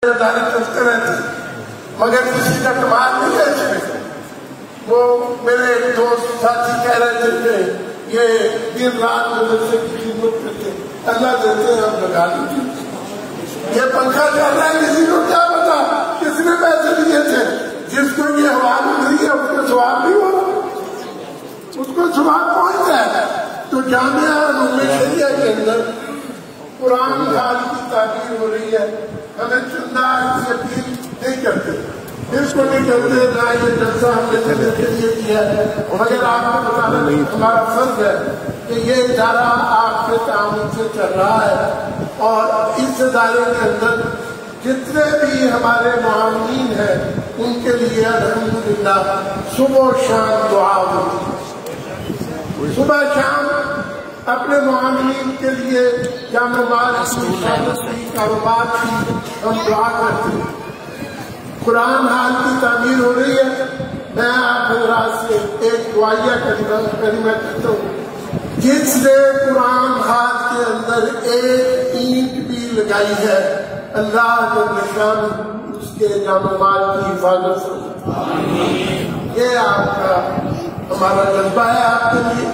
چلتے رہتے مگر کسی کا کمال نہیں ہے اس میں. وہ میرے ایک دوست ساتھی کہہ رہے تھے کہ یہ دن رات مدرسے کی خدمت کرتے اللہ دیتے ہیں ہم لگا لیجیے. یہ پنکھا چل رہا ہے کسی کو کیا پتا کس نے پیسے دیے تھے. جس کو یہ ہوا ملی ہے اس کو ثواب نہیں ہو رہا اس کو ثواب پہنچتا ہے. تو جامعہ علوم شریعہ کے اندر قرآن حال کی تعبیر ہو رہی ہے. ہمیں چندہ اس سے اپیل نہیں کرتے اس کو نہیں کرتے نہ یہ جلسہ ہم نے دینے کے لیے کیا ہے. مگر آپ کو بتانا ہمارا فرض ہے کہ یہ ادارہ آپ کے تعاون سے چل رہا ہے اور اس ادارے کے اندر جتنے بھی ہمارے معاونین ہیں ان کے لیے الحمدللہ صبح و شام دعا ہوتی ہے. صبح شام اپنے معاونین کے لیے جامع کی کاروبار کی ہم دعا کرتے ہیں. قرآن حال کی تعمیر ہو رہی ہے. میں آپ حضرات سے ایک دعائیہ کلمہ کہتا ہوں. جس نے قرآن حال کے اندر ایک اینٹ بھی لگائی ہے اللہ جل شانہ اس کے جان و مال کی حفاظت سے. یہ آپ کا ہمارا جذبہ ہے آپ کے لیے.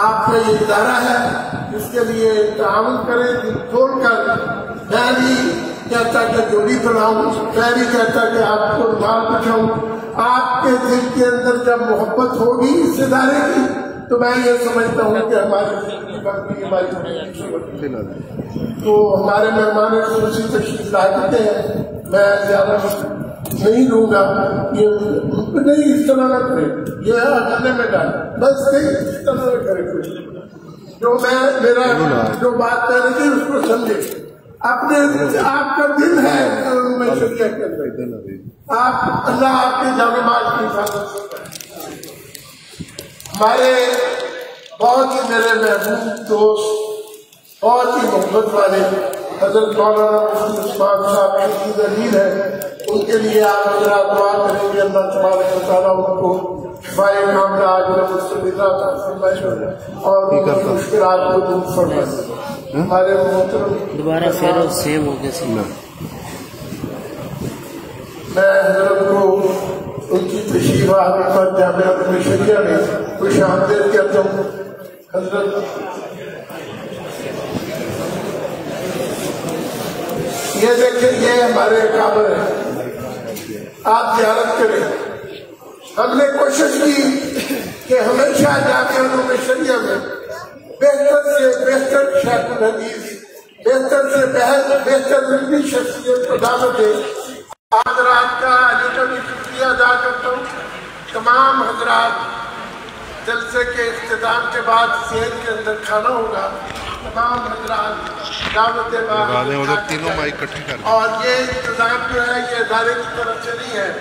آپ کا یہ ادارہ ہے اس کے لیے تعاون کریں دل کھول کر. میں نہیں کہتا کہ جوڑی پڑھاؤں میں نہیں کہتا کہ آپ کو رومال بچھاؤں. آپ کے دل کے اندر جب محبت ہوگی اس ادارے کی تو میں یہ سمجھتا ہوں کہ ہمارے تو ہمارے مہمان خصوصی تشریف لاتے ہیں. میں زیادہ نہیں لوں گا. یہ نہیں اس طرح نہ کرے یہ اکیلے میں ڈال بس نہیں اس طرح نہ کرے کچھ جو میں میرا جو بات کر رہی تھی اس کو سمجھے. اپنے آپ کا دل ہے میں شریعہ کے اندر آپ اللہ آپ کے جان و مال کی حفاظت سے. ہمارے بہت ہی میرے محبوب دوست بہت ہی محبت والے حضرت مولانا مفتی عثمان صاحب شہید علیل ہے. ان کے لیے آپ حضرات دعا کریں گے اللہ تبارک و تعالیٰ ان کو شفائے کاملہ عاجلہ مستمرہ عطا فرمائے اور ان کی مشکلات کو دور فرمائے. ہمارے محترم دوبارہ پھر سیم ہو گیا سنا. میں حضرت کو ان کی تشریف آنے پر جامعہ علوم شریعہ میں خوش آمدید کہتا ہوں. حضرت یہ دیکھیں یہ ہمارے قابر ہے آپ زیارت کریں. ہم نے کوشش کی کہ ہمیشہ جامعہ علوم شریعہ میں بہتر سے بہتر شیخ الحدیث بہتر سے بہتر علمی شخصیت کو دعوت دے. حضرات کا علی کا بھی شکریہ ادا کرتا ہوں. تمام حضرات جلسے کے اختتام کے بعد صحت کے اندر کھانا ہوگا. تمام حضرات دعوت اور یہ انتظام جو ہے یہ ادارے کی طرف سے نہیں ہے.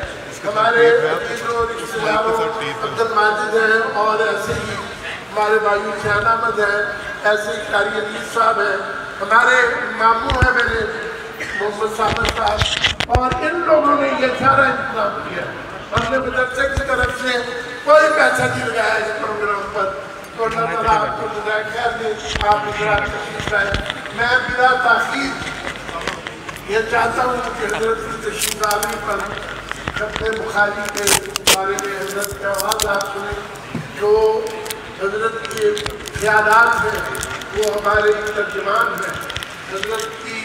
ہمارے عزیزوں اور رشتہ داروں عبد الماجد ہیں اور ایسے ہی ہمارے بھائی شہن احمد ہیں ایسے ہی قاری عزیز صاحب ہیں ہمارے ماموں ہیں میرے محمد صابر صاحب اور ان لوگوں نے یہ سارا انتظام کیا. ہم نے مدرسے کی طرف سے کوئی پیسہ نہیں لگایا اس پروگرام پر. تو اللہ تعالیٰ آپ کو جزائے خیر دے. آپ حضرات تشریف لائیں. میں بلا تاخیر یہ چاہتا ہوں کہ حضرت کی تشریف آوری پر خط بخاری کے بارے میں حضرت کا آواز آپ سنیں. جو حضرت کے خیالات ہیں وہ ہمارے ترجمان ہیں. حضرت کی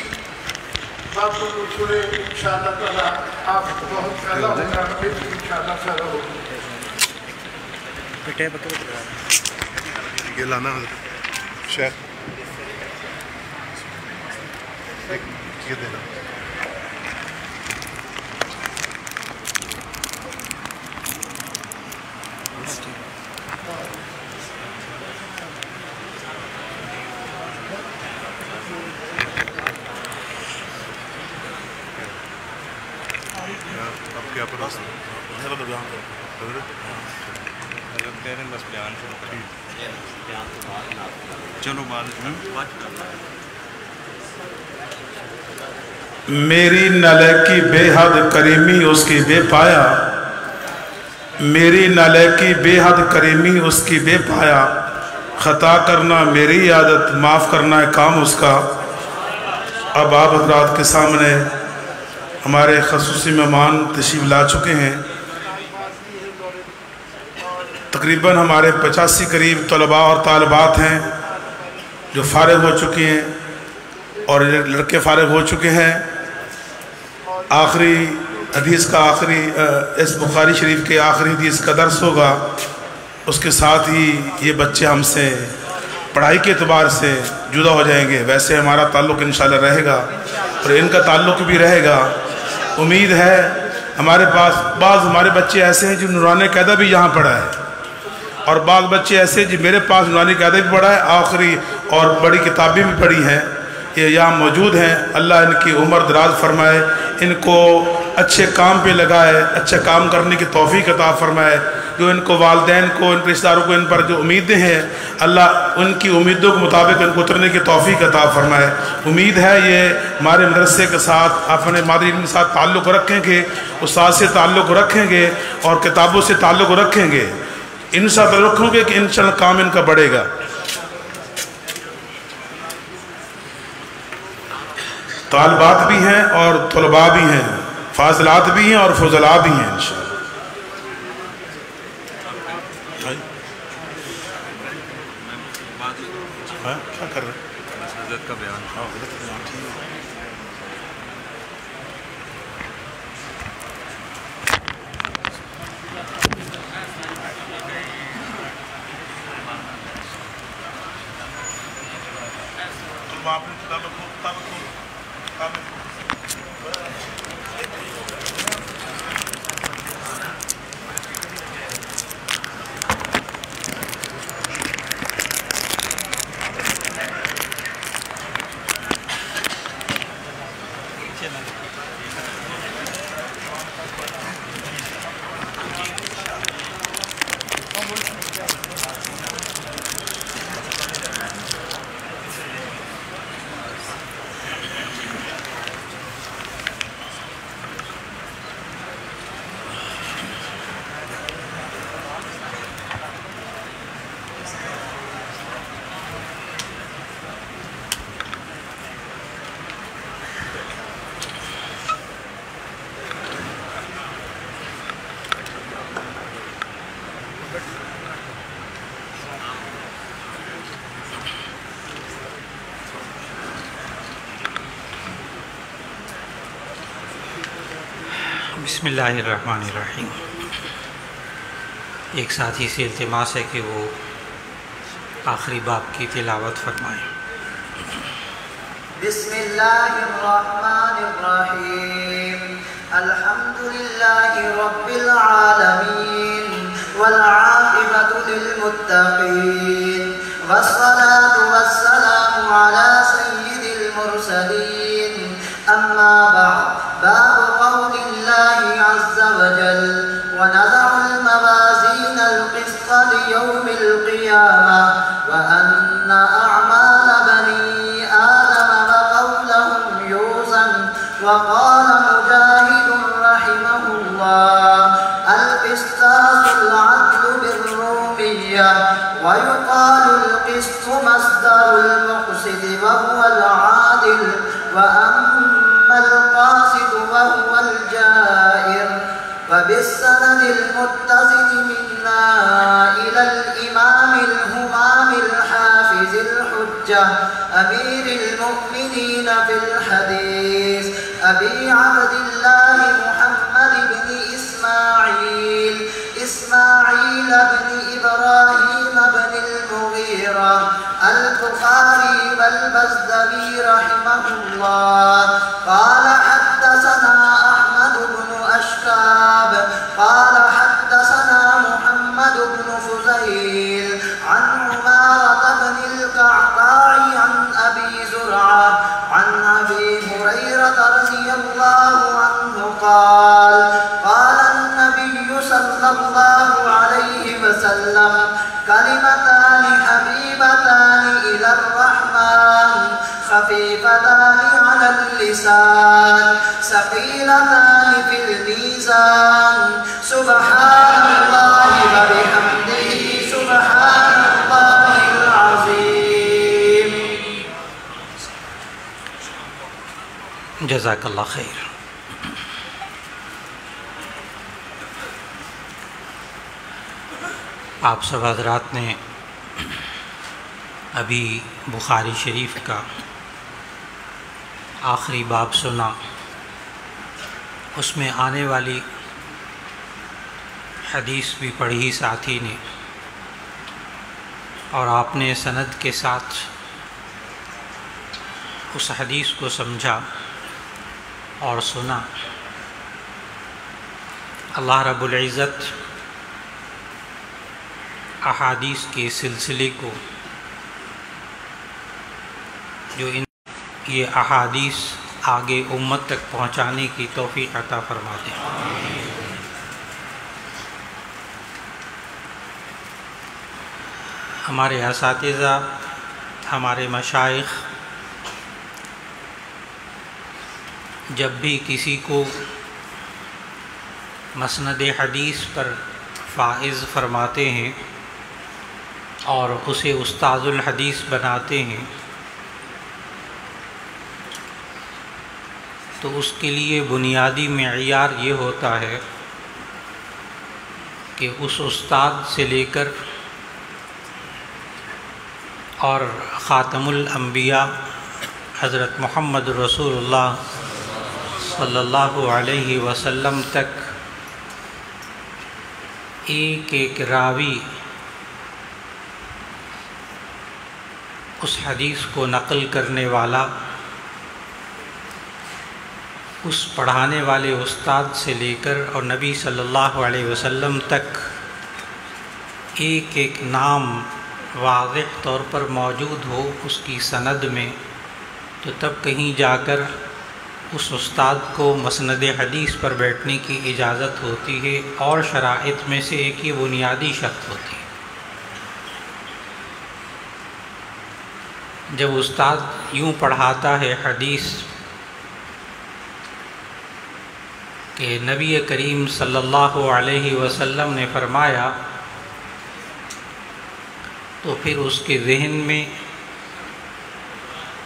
باتوں کو سنیں انشاءاللہ تعالیٰ آپ کو بہت فائدہ ہوگا. ہمیں بھی انشاءاللہ فائدہ ہوگا. یہ لانا شیخ یہ دینا اب کیا پر بس بیان چلو میری نالائکی بے حد کریمی اس کی بے پایا. میری نالائکی بے حد کریمی اس کی بے پایا. خطا کرنا میری عادت معاف کرنا ہے کام اس کا. اب آپ حضرات کے سامنے ہمارے خصوصی مہمان تشریف لا چکے ہیں۔ تقریباً ہمارے 85 قریب طلباء اور طالبات ہیں جو فارغ ہو چکے ہیں اور لڑکے فارغ ہو چکے ہیں۔ آخری حدیث کا اس بخاری شریف کے آخری حدیث کا درس ہوگا، اس کے ساتھ ہی یہ بچے ہم سے پڑھائی کے اعتبار سے جدا ہو جائیں گے۔ ویسے ہمارا تعلق انشاءاللہ رہے گا اور ان کا تعلق بھی رہے گا۔ امید ہے ہمارے پاس بعض ہمارے بچے ایسے ہیں جو نورانی قاعدہ بھی یہاں پڑھا ہے، اور بعض بچے ایسے جو میرے پاس نورانی قاعدہ بھی پڑھا ہے، آخری اور بڑی کتابیں بھی پڑھی ہیں، یہ یہاں موجود ہیں۔ اللہ ان کی عمر دراز فرمائے، ان کو اچھے کام پہ لگائے، اچھا کام کرنے کی توفیق عطا فرمائے۔ جو ان کو والدین کو، ان رشتہ داروں کو ان پر جو امیدیں ہیں، اللہ ان کی امیدوں کے مطابق ان کو اترنے کی توفیق عطا فرمائے۔ امید ہے یہ ہمارے مدرسے کے ساتھ اپنے مادرین کے ساتھ تعلق رکھیں گے، استاد سے تعلق رکھیں گے اور کتابوں سے تعلق رکھیں گے۔ ان سے تعلق رکھوں گے کہ انشاءاللہ کام ان کا بڑھے گا۔ طالبات بھی ہیں اور طلباء بھی ہیں، فاضلات بھی ہیں اور فضلاء بھی ہیں انشاءاللہ۔ کیا کر رہے ہیں؟ حضرت کا بیان۔ بسم اللہ الرحمن الرحیم۔ ایک ساتھی سے التماس ہے کہ وہ آخری باب کی تلاوت فرمائیں۔ بسم اللہ الرحمن الرحیم۔ الحمد للہ رب العالمین والعاقبۃ للمتقین والصلاة والسلام علی سید المرسلین۔ اما بعد، باب قول اللہ عز وجل ونضع الموازین القسط لیوم القیامہ وأن أعمال بني آدم وقولهم يوزن۔ وقال مجاهد رحمه الله القسطاس العدل بالرومية، ويقال القسط مصدر المقسط وهو العادل، وأما القاسط وهو الجائر۔ وبالسند المتصل منا إلى الإمام الهمام الحافظ الحجة أمير المؤمنين في الحديث أبي عبد الله محمد بن إسماعيل بن إبراهيم بن المغيرة البخاري والبزدوي رحمه الله قال حدثنا أحمد بن أشكاب قال حدثنا محمد بن فزيل عن عمارة بن القعقاع عن أبي زرعة عن أبي هريرة رضي الله عنه قال قال النبي صلى الله عليه وسلم كلمتان حبيبتان إلى الرحمن خفيفتان على اللسان ثقيلتان في الميزان سبحان الله وبحمده سبحان الله العظيم۔ جزاک اللہ خیر۔ آپ سب حضرات نے ابھی بخاری شریف کا آخری باب سنا، اس میں آنے والی حدیث بھی پڑھی ساتھی نے، اور آپ نے سند کے ساتھ اس حدیث کو سمجھا اور سنا۔ اللہ رب العزت احادیث کے سلسلے کو جو یہ احادیث آگے امت تک پہنچانے کی توفیق عطا فرما دیں۔ ہمارے اساتذہ، ہمارے مشائخ جب بھی کسی کو مسند حدیث پر فائز فرماتے ہیں اور اسے استاد الحدیث بناتے ہیں تو اس کے لیے بنیادی معیار یہ ہوتا ہے کہ اس استاد سے لے کر اور خاتم الانبیاء حضرت محمد رسول اللہ صلی اللہ علیہ وسلم تک ایک ایک راوی اس حدیث کو نقل کرنے والا اس پڑھانے والے استاد سے لے کر اور نبی صلی اللہ علیہ وسلم تک ایک ایک نام واضح طور پر موجود ہو اس کی سند میں، تو تب کہیں جا کر اس استاد کو مسند حدیث پر بیٹھنے کی اجازت ہوتی ہے، اور شرائط میں سے ایک یہ بنیادی شرط ہوتی ہے۔ جب استاد یوں پڑھاتا ہے حدیث کہ نبی کریم صلی اللہ علیہ وسلم نے فرمایا، تو پھر اس کے ذہن میں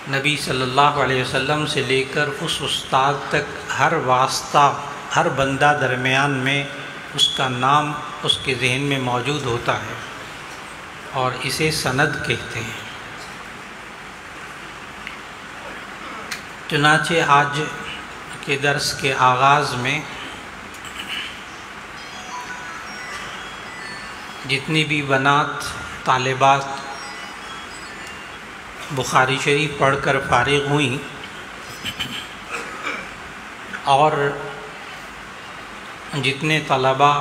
نبی صلی اللہ علیہ وسلم سے لے کر اس استاد تک ہر واسطہ، ہر بندہ درمیان میں اس کا نام اس کے ذہن میں موجود ہوتا ہے، اور اسے سند کہتے ہیں۔ چنانچہ آج کے درس کے آغاز میں جتنی بھی بنات طالبات بخاری شریف پڑھ کر فارغ ہوئیں اور جتنے طلباء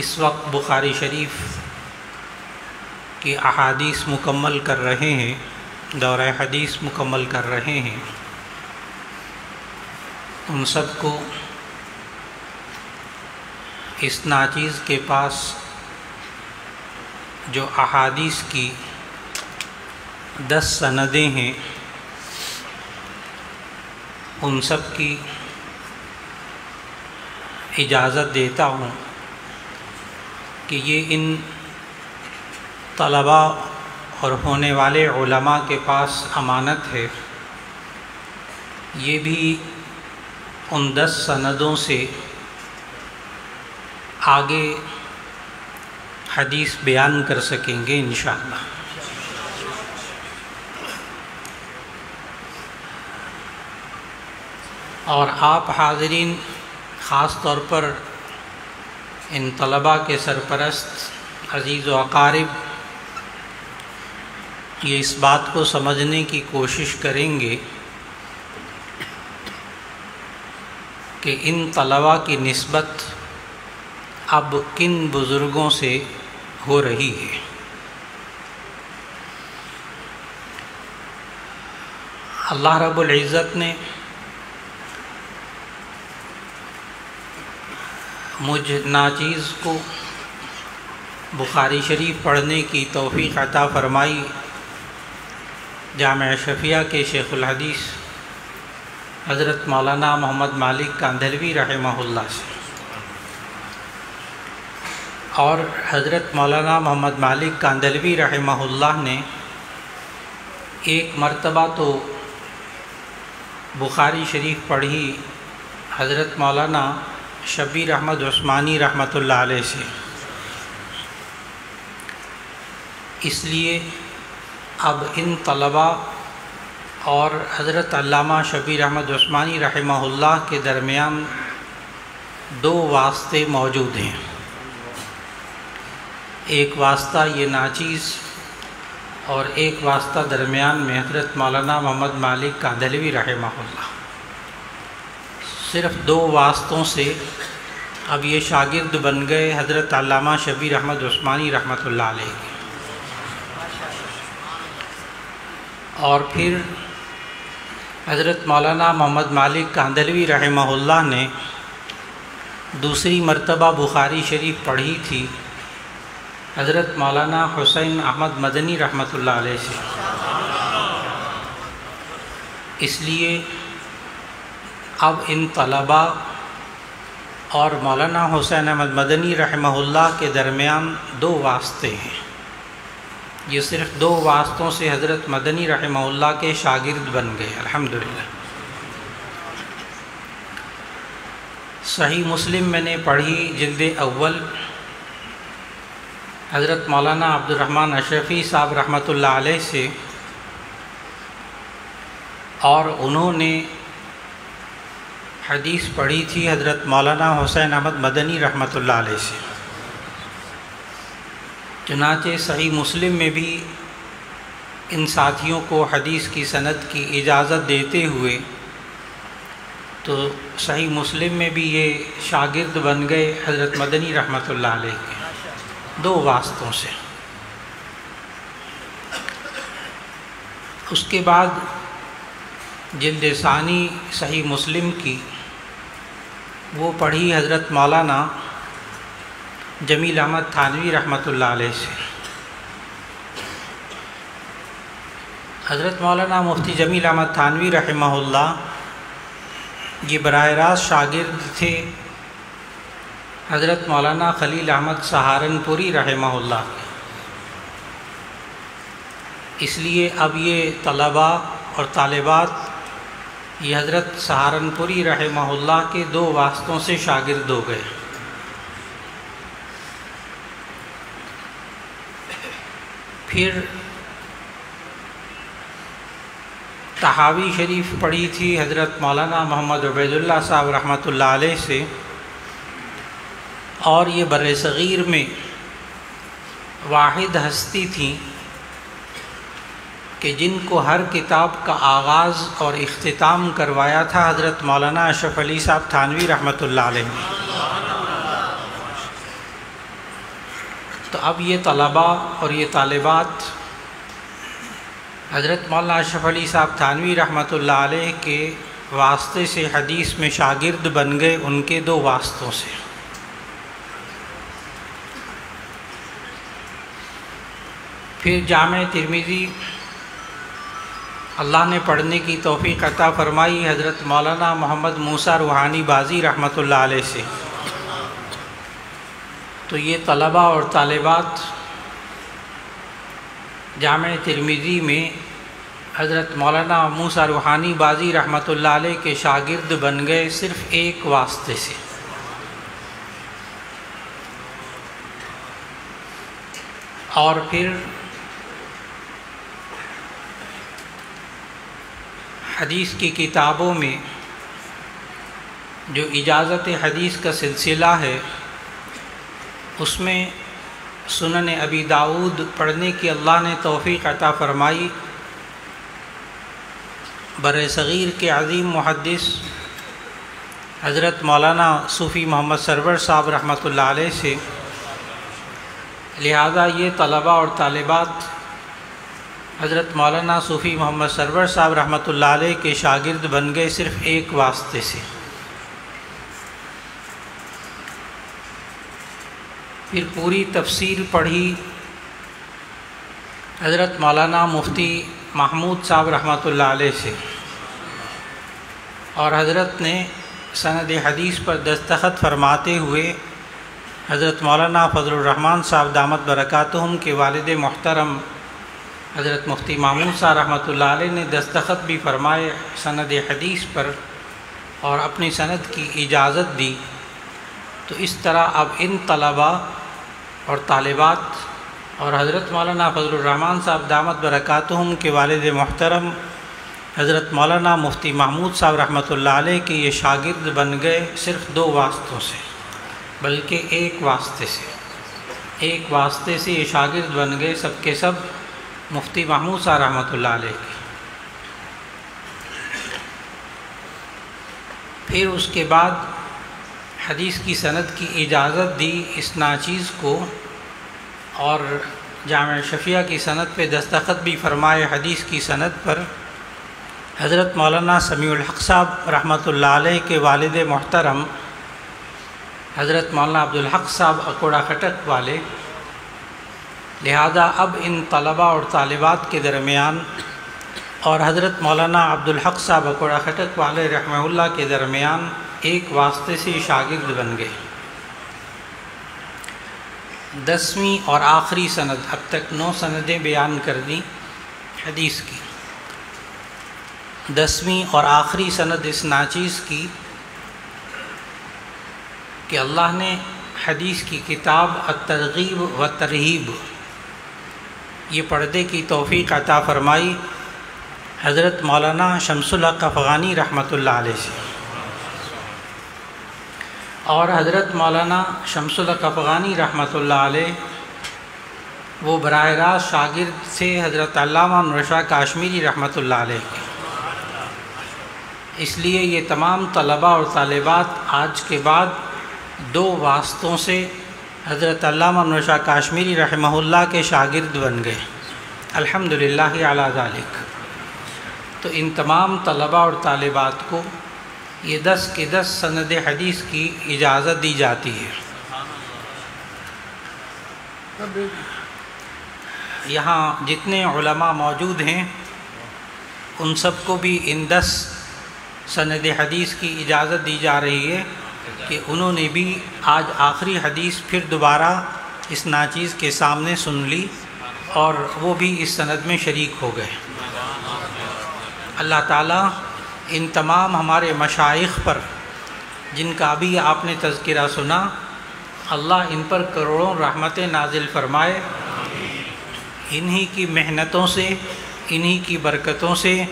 اس وقت بخاری شریف کی احادیث مکمل کر رہے ہیں، دورہ حدیث مکمل کر رہے ہیں، ان سب کو اس ناچیز کے پاس جو احادیث کی 10 سندیں ہیں، ان سب کی اجازت دیتا ہوں کہ یہ ان طلباء اور ہونے والے علماء کے پاس امانت ہے، یہ بھی ان 10 سندوں سے آگے حدیث بیان کر سکیں گے انشاءاللہ۔ اور آپ حاضرین خاص طور پر ان طلباء کے سرپرست عزیز و اقارب یہ اس بات کو سمجھنے کی کوشش کریں گے کہ ان طلباء کی نسبت اب کن بزرگوں سے ہو رہی ہے۔ اللہ رب العزت نے مجھ ناچیز کو بخاری شریف پڑھنے کی توفیق عطا فرمائی جامعہ شفیہ کے شیخ الحدیث حضرت مولانا محمد مالک کاندھلوی رحمہ اللہ سے، اور حضرت مولانا محمد مالک کاندھلوی رحمہ اللہ نے ایک مرتبہ تو بخاری شریف پڑھی حضرت مولانا شبیر احمد عثمانی رحمۃ اللہ علیہ سے، اس لیے اب ان طلباء اور حضرت علامہ شبیر احمد عثمانی رحمہ اللہ کے درمیان 2 واسطے موجود ہیں۔ ایک واسطہ یہ ناچیز اور ایک واسطہ درمیان میں حضرت مولانا محمد مالک کاندھلوی رحمہ اللہ۔ صرف 2 واسطوں سے اب یہ شاگرد بن گئے حضرت علامہ شبیر احمد عثمانی رحمۃ اللہ علیہ کے۔ اور پھر حضرت مولانا محمد مالک کاندھلوی رحمہ اللہ نے دوسری مرتبہ بخاری شریف پڑھی تھی حضرت مولانا حسین احمد مدنی رحمۃ اللہ علیہ سے۔ اس لیے اب ان طلباء اور مولانا حسین احمد مدنی رحمہ اللہ کے درمیان 2 واسطے ہیں۔ یہ صرف 2 واسطوں سے حضرت مدنی رحمہ اللہ کے شاگرد بن گئے، الحمدللہ۔ صحیح مسلم میں نے پڑھی جلد اول، حضرت مولانا عبد الرحمن اشرفی صاحب رحمۃ اللہ علیہ سے، اور انہوں نے حدیث پڑھی تھی حضرت مولانا حسین احمد مدنی رحمۃ اللہ علیہ سے۔ چنانچہ صحیح مسلم میں بھی ان ساتھیوں کو حدیث کی سند کی اجازت دیتے ہوئے تو صحیح مسلم میں بھی یہ شاگرد بن گئے حضرت مدنی رحمۃ اللہ علیہ کے 2 واسطوں سے۔ اس کے بعد جلد ثانی صحیح مسلم کی وہ پڑھی حضرت مولانا جمیل احمد تھانوی رحمۃ اللہ علیہ سے۔ حضرت مولانا مفتی جمیل احمد تھانوی رحمہ اللہ یہ براہ راست شاگرد تھے حضرت مولانا خلیل احمد سہارنپوری رحمہ اللہ کے۔ اس لیے اب یہ طلباء اور طالبات یہ حضرت سہارنپوری رحمہ اللہ کے 2 واسطوں سے شاگرد ہو گئے۔ پھر تحاوی شریف پڑھی تھی حضرت مولانا محمد عبید اللہ صاحب رحمۃ اللہ علیہ سے، اور یہ بر صغیر میں واحد ہستی تھیں کہ جن کو ہر کتاب کا آغاز اور اختتام کروایا تھا حضرت مولانا اشرف علی صاحب تھانوی رحمۃ اللہ علیہ نے۔ تو اب یہ طلباء اور یہ طالبات حضرت مولانا اشرف علی صاحب تھانوی رحمۃ اللہ علیہ کے واسطے سے حدیث میں شاگرد بن گئے، ان کے 2 واسطوں سے۔ پھر جامع ترمذی اللہ نے پڑھنے کی توفیق عطا فرمائی حضرت مولانا محمد موسیٰ روحانی بازی رحمۃ اللہ علیہ سے۔ تو یہ طلباء اور طالبات جامع ترمذی میں حضرت مولانا موسیٰ روحانی بازی رحمۃ اللہ علیہ کے شاگرد بن گئے صرف 1 واسطے سے۔ اور پھر حدیث کی کتابوں میں جو اجازت حدیث کا سلسلہ ہے اس میں سنن ابی داؤد پڑھنے کی اللہ نے توفیق عطا فرمائی۔ بر صغیر کے عظیم محدث حضرت مولانا صوفی محمد سرور صاحب رحمۃ اللہ علیہ سے، لہذا یہ طلباء اور طالبات حضرت مولانا صوفی محمد سرور صاحب رحمۃ اللہ علیہ کے شاگرد بن گئے صرف 1 واسطے سے۔ پھر پوری تفسیر پڑھی حضرت مولانا مفتی محمود صاحب رحمۃ اللہ علیہ سے، اور حضرت نے سند حدیث پر دستخط فرماتے ہوئے حضرت مولانا فضل الرحمن صاحب دامت برکاتہم کے والد محترم حضرت مفتی محمود صاحب رحمۃ اللہ علیہ نے دستخط بھی فرمائے سند حدیث پر اور اپنی سند کی اجازت دی۔ تو اس طرح اب ان طلباء اور طالبات اور حضرت مولانا فضل الرحمان صاحب دامت برکاتہم کے والد محترم حضرت مولانا مفتی محمود صاحب رحمۃ اللہ علیہ کے یہ شاگرد بن گئے صرف 2 واسطوں سے، بلکہ ایک واسطے سے یہ شاگرد بن گئے، سب کے سب مفتی محمود صاحب رحمۃ اللہ علیہ کے۔ پھر اس کے بعد حدیث کی سند کی اجازت دی اس ناچیز کو، اور جامع شفیہ کی سند پہ دستخط بھی فرمائے حدیث کی سند پر حضرت مولانا سمیع الحق صاحب رحمۃ اللہ علیہ کے والد محترم حضرت مولانا عبدالحق صاحب اکوڑا خٹک والے۔ لہذا اب ان طلبہ اور طالبات کے درمیان اور حضرت مولانا عبدالحق صاحب اکوڑا خٹک والے رحمہ اللہ کے درمیان ایک واسطے سے شاگرد بن گئے۔ 10ویں اور آخری سند، اب تک 9 سندیں بیان کر دیں حدیث کی۔ 10ویں اور آخری سند اس ناچیز کی کہ اللہ نے حدیث کی کتاب الترغیب و ترہیب یہ پڑھنے کی توفیق عطا فرمائی حضرت مولانا شمس الحق افغانی رحمۃ اللہ علیہ سے، اور حضرت مولانا شمس الحق افغانی رحمۃ اللہ علیہ وہ براہ راست شاگرد سے حضرت علامہ نور شاہ کاشمیری رحمۃ اللہ علیہ کے، اس لیے یہ تمام طلباء اور طالبات آج کے بعد 2 واسطوں سے حضرت علامہ نور شاہ کاشمیری رحمہ اللہ کے شاگرد بن گئے، الحمدللہ علی ذالک۔ تو ان تمام طلباء اور طالبات کو یہ 10 کے 10 سند حدیث کی اجازت دی جاتی ہے۔ یہاں جتنے علماء موجود ہیں ان سب کو بھی ان 10 سند حدیث کی اجازت دی جا رہی ہے کہ انہوں نے بھی آج آخری حدیث پھر دوبارہ اس ناچیز کے سامنے سن لی اور وہ بھی اس سند میں شریک ہو گئے۔ اللہ تعالیٰ ان تمام ہمارے مشائخ پر جن کا ابھی آپ نے تذکرہ سنا، اللہ ان پر کروڑوں رحمتیں نازل فرمائے، انہی کی محنتوں سے، انہی کی برکتوں سے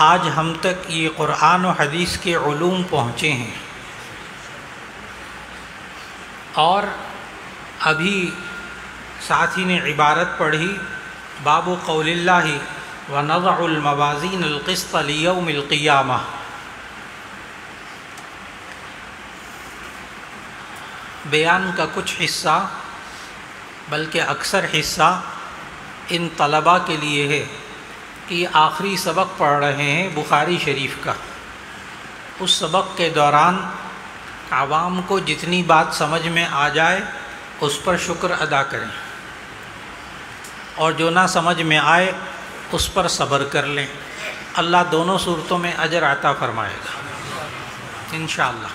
آج ہم تک یہ قرآن و حدیث کے علوم پہنچے ہیں۔ اور ابھی ساتھی نے عبارت پڑھی، باب قول اللہ وَنَضَعُ الْمَوَازِينَ الْقِسْطَ لِيَوْمِ الْقِيَامَةِ، بیان کا کچھ حصہ بلکہ اکثر حصہ ان طلباء کے لیے ہے کہ یہ آخری سبق پڑھ رہے ہیں بخاری شریف کا۔ اس سبق کے دوران عوام کو جتنی بات سمجھ میں آ جائے اس پر شکر ادا کریں، اور جو نہ سمجھ میں آئے اس پر صبر کر لیں، اللہ دونوں صورتوں میں اجر عطا فرمائے گا انشاءاللہ۔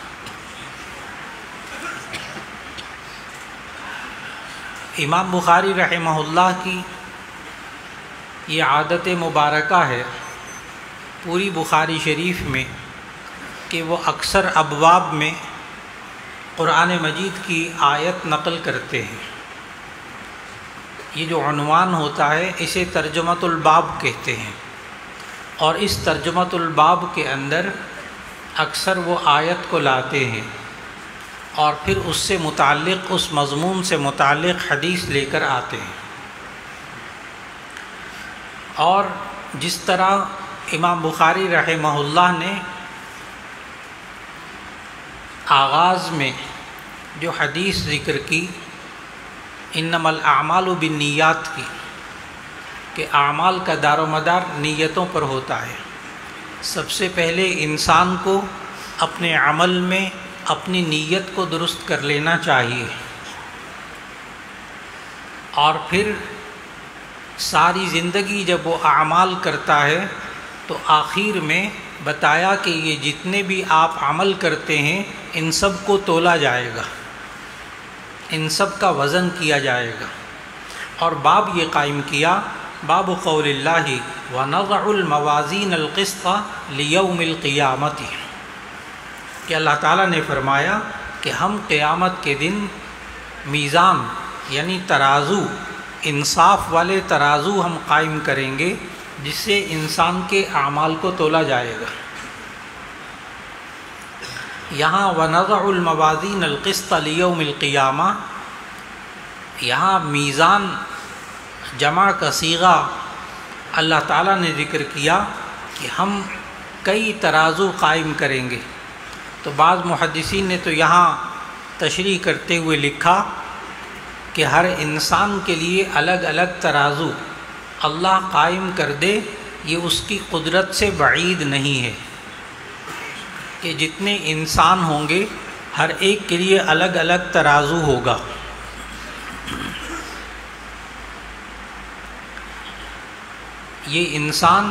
امام بخاری رحمہ اللہ کی یہ عادت مبارکہ ہے پوری بخاری شریف میں کہ وہ اکثر ابواب میں قرآن مجید کی آیت نقل کرتے ہیں۔ یہ جو عنوان ہوتا ہے اسے ترجمۃ الباب کہتے ہیں، اور اس ترجمۃ الباب کے اندر اکثر وہ آیت کو لاتے ہیں اور پھر اس سے متعلق، اس مضمون سے متعلق حدیث لے کر آتے ہیں۔ اور جس طرح امام بخاری رحمہ اللہ نے آغاز میں جو حدیث ذکر کی انما الاعمال بالنیات کی، کہ اعمال کا دار و مدار نیتوں پر ہوتا ہے، سب سے پہلے انسان کو اپنے عمل میں اپنی نیت کو درست کر لینا چاہیے، اور پھر ساری زندگی جب وہ اعمال کرتا ہے تو آخر میں بتایا کہ یہ جتنے بھی آپ عمل کرتے ہیں ان سب کو تولا جائے گا، ان سب کا وزن کیا جائے گا، اور باب یہ قائم کیا باب قول اللہ وَنَضَعُ الْمَوَازِينَ الْقِسْطَ لِيَوْمِ الْقِيَامَةِ، کہ اللہ تعالیٰ نے فرمایا کہ ہم قیامت کے دن میزان یعنی ترازو انصاف والے ترازو ہم قائم کریں گے جس سے انسان کے اعمال کو تولا جائے گا۔ یہاں وَنَضَعُ الْمَوَازِينَ الْقِسْطَ لِيَوْمِ الْقِيَامَةِ، یہاں میزان جمع کا صیغہ اللہ تعالیٰ نے ذکر کیا کہ ہم کئی ترازو قائم کریں گے۔ تو بعض محدثین نے تو یہاں تشریح کرتے ہوئے لکھا کہ ہر انسان کے لیے الگ الگ ترازو اللہ قائم کر دے، یہ اس کی قدرت سے بعید نہیں ہے کہ جتنے انسان ہوں گے ہر ایک کے لیے الگ الگ ترازو ہوگا۔ یہ انسان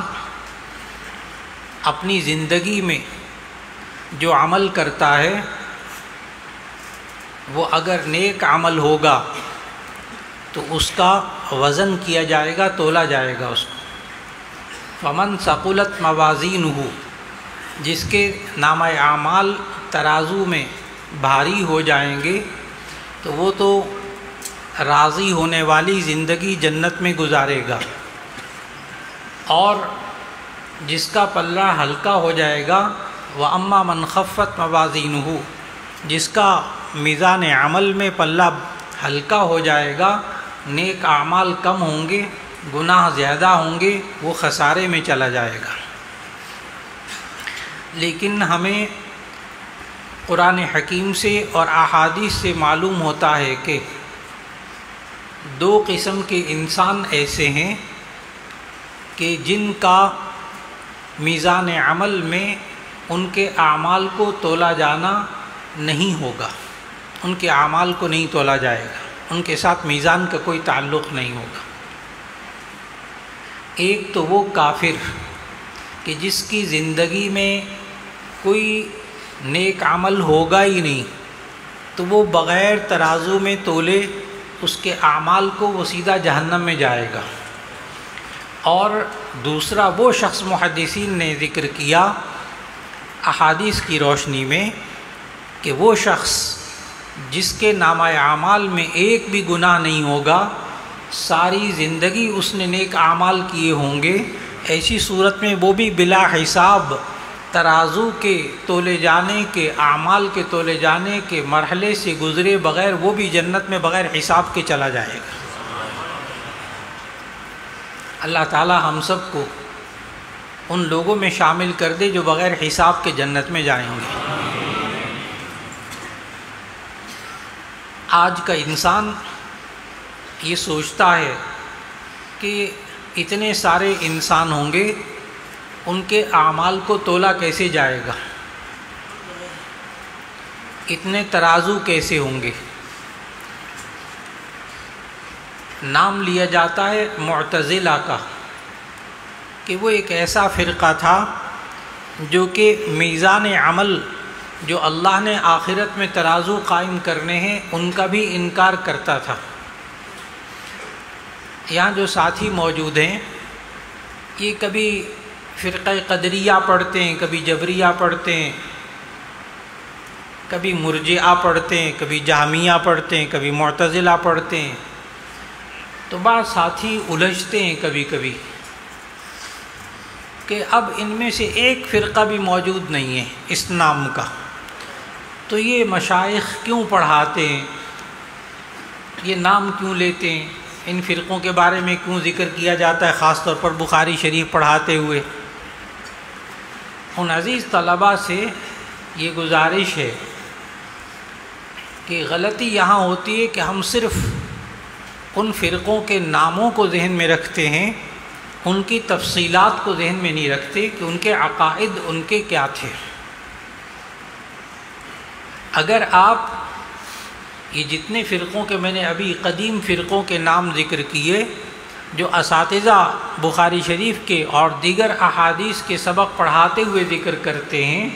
اپنی زندگی میں جو عمل کرتا ہے وہ اگر نیک عمل ہوگا تو اس کا وزن کیا جائے گا، تولا جائے گا اس کو۔ فمن ثقلت موازینہ، جس کے نامہ اعمال ترازو میں بھاری ہو جائیں گے تو وہ تو راضی ہونے والی زندگی جنت میں گزارے گا، اور جس کا پلہ ہلکا ہو جائے گا وَأَمَّا مَنْ خَفَّتْ مَوَازِينُهُ، جس کا میزان عمل میں پلہ ہلکا ہو جائے گا، نیک اعمال کم ہوں گے، گناہ زیادہ ہوں گے، وہ خسارے میں چلا جائے گا۔ لیکن ہمیں قرآن حکیم سے اور احادیث سے معلوم ہوتا ہے کہ دو قسم کے انسان ایسے ہیں کہ جن کا میزان عمل میں ان کے اعمال کو تولا جانا نہیں ہوگا، ان کے اعمال کو نہیں تولا جائے گا، ان کے ساتھ میزان کا کوئی تعلق نہیں ہوگا۔ ایک تو وہ کافر کہ جس کی زندگی میں کوئی نیک عمل ہوگا ہی نہیں، تو وہ بغیر ترازو میں تولے اس کے اعمال کو وہ سیدھا جہنم میں جائے گا۔ اور دوسرا وہ شخص محدثین نے ذکر کیا احادیث کی روشنی میں کہ وہ شخص جس کے نامہ اعمال میں ایک بھی گناہ نہیں ہوگا، ساری زندگی اس نے نیک اعمال کیے ہوں گے، ایسی صورت میں وہ بھی بلا حساب ترازو کے تولے جانے کے، اعمال کے تولے جانے کے مرحلے سے گزرے بغیر وہ بھی جنت میں بغیر حساب کے چلا جائے گا۔ اللہ تعالی ہم سب کو ان لوگوں میں شامل کر دے جو بغیر حساب کے جنت میں جائیں گے۔ آج کا انسان یہ سوچتا ہے کہ اتنے سارے انسان ہوں گے، ان کے اعمال کو تولا کیسے جائے گا، اتنے ترازو کیسے ہوں گے۔ نام لیا جاتا ہے معتزلہ کا کہ وہ ایک ایسا فرقہ تھا جو کہ میزان عمل جو اللہ نے آخرت میں ترازو قائم کرنے ہیں ان کا بھی انکار کرتا تھا۔ یہاں جو ساتھی موجود ہیں یہ کبھی فرقہ قدریہ پڑھتے ہیں، کبھی جبریہ پڑھتے ہیں، کبھی مرجئہ پڑھتے ہیں، کبھی جہمیہ پڑھتے ہیں، کبھی معتزلہ پڑھتے ہیں۔ تو بعض ساتھی الجھتے ہیں کبھی کبھی کہ اب ان میں سے ایک فرقہ بھی موجود نہیں ہے اس نام کا، تو یہ مشائخ کیوں پڑھاتے ہیں، یہ نام کیوں لیتے ہیں، ان فرقوں کے بارے میں کیوں ذکر کیا جاتا ہے، خاص طور پر بخاری شریف پڑھاتے ہوئے۔ ان عزیز طلباء سے یہ گزارش ہے کہ غلطی یہاں ہوتی ہے کہ ہم صرف ان فرقوں کے ناموں کو ذہن میں رکھتے ہیں، ان کی تفصیلات کو ذہن میں نہیں رکھتے کہ ان کے عقائد ان کے کیا تھے۔ اگر آپ یہ جتنے فرقوں کے میں نے ابھی قدیم فرقوں کے نام ذکر کیے جو اساتذہ بخاری شریف کے اور دیگر احادیث کے سبق پڑھاتے ہوئے ذکر کرتے ہیں،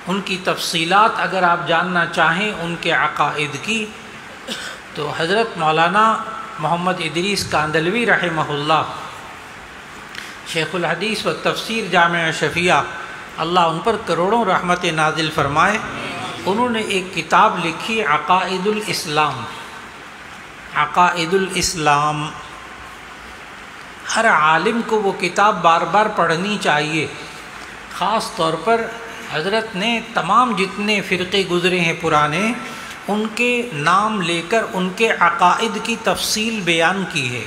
ان کی تفصیلات اگر آپ جاننا چاہیں ان کے عقائد کی، تو حضرت مولانا محمد ادریس کاندلوی رحمہ اللہ، شیخ الحدیث و تفسیر جامع شفیہ، اللہ ان پر کروڑوں رحمت نازل فرمائے، انہوں نے ایک کتاب لکھی عقائد الاسلام، عقائد الاسلام. ہر عالم کو وہ کتاب بار بار پڑھنی چاہیے. خاص طور پر حضرت نے تمام جتنے فرقے گزرے ہیں پرانے، ان کے نام لے کر ان کے عقائد کی تفصیل بیان کی ہے.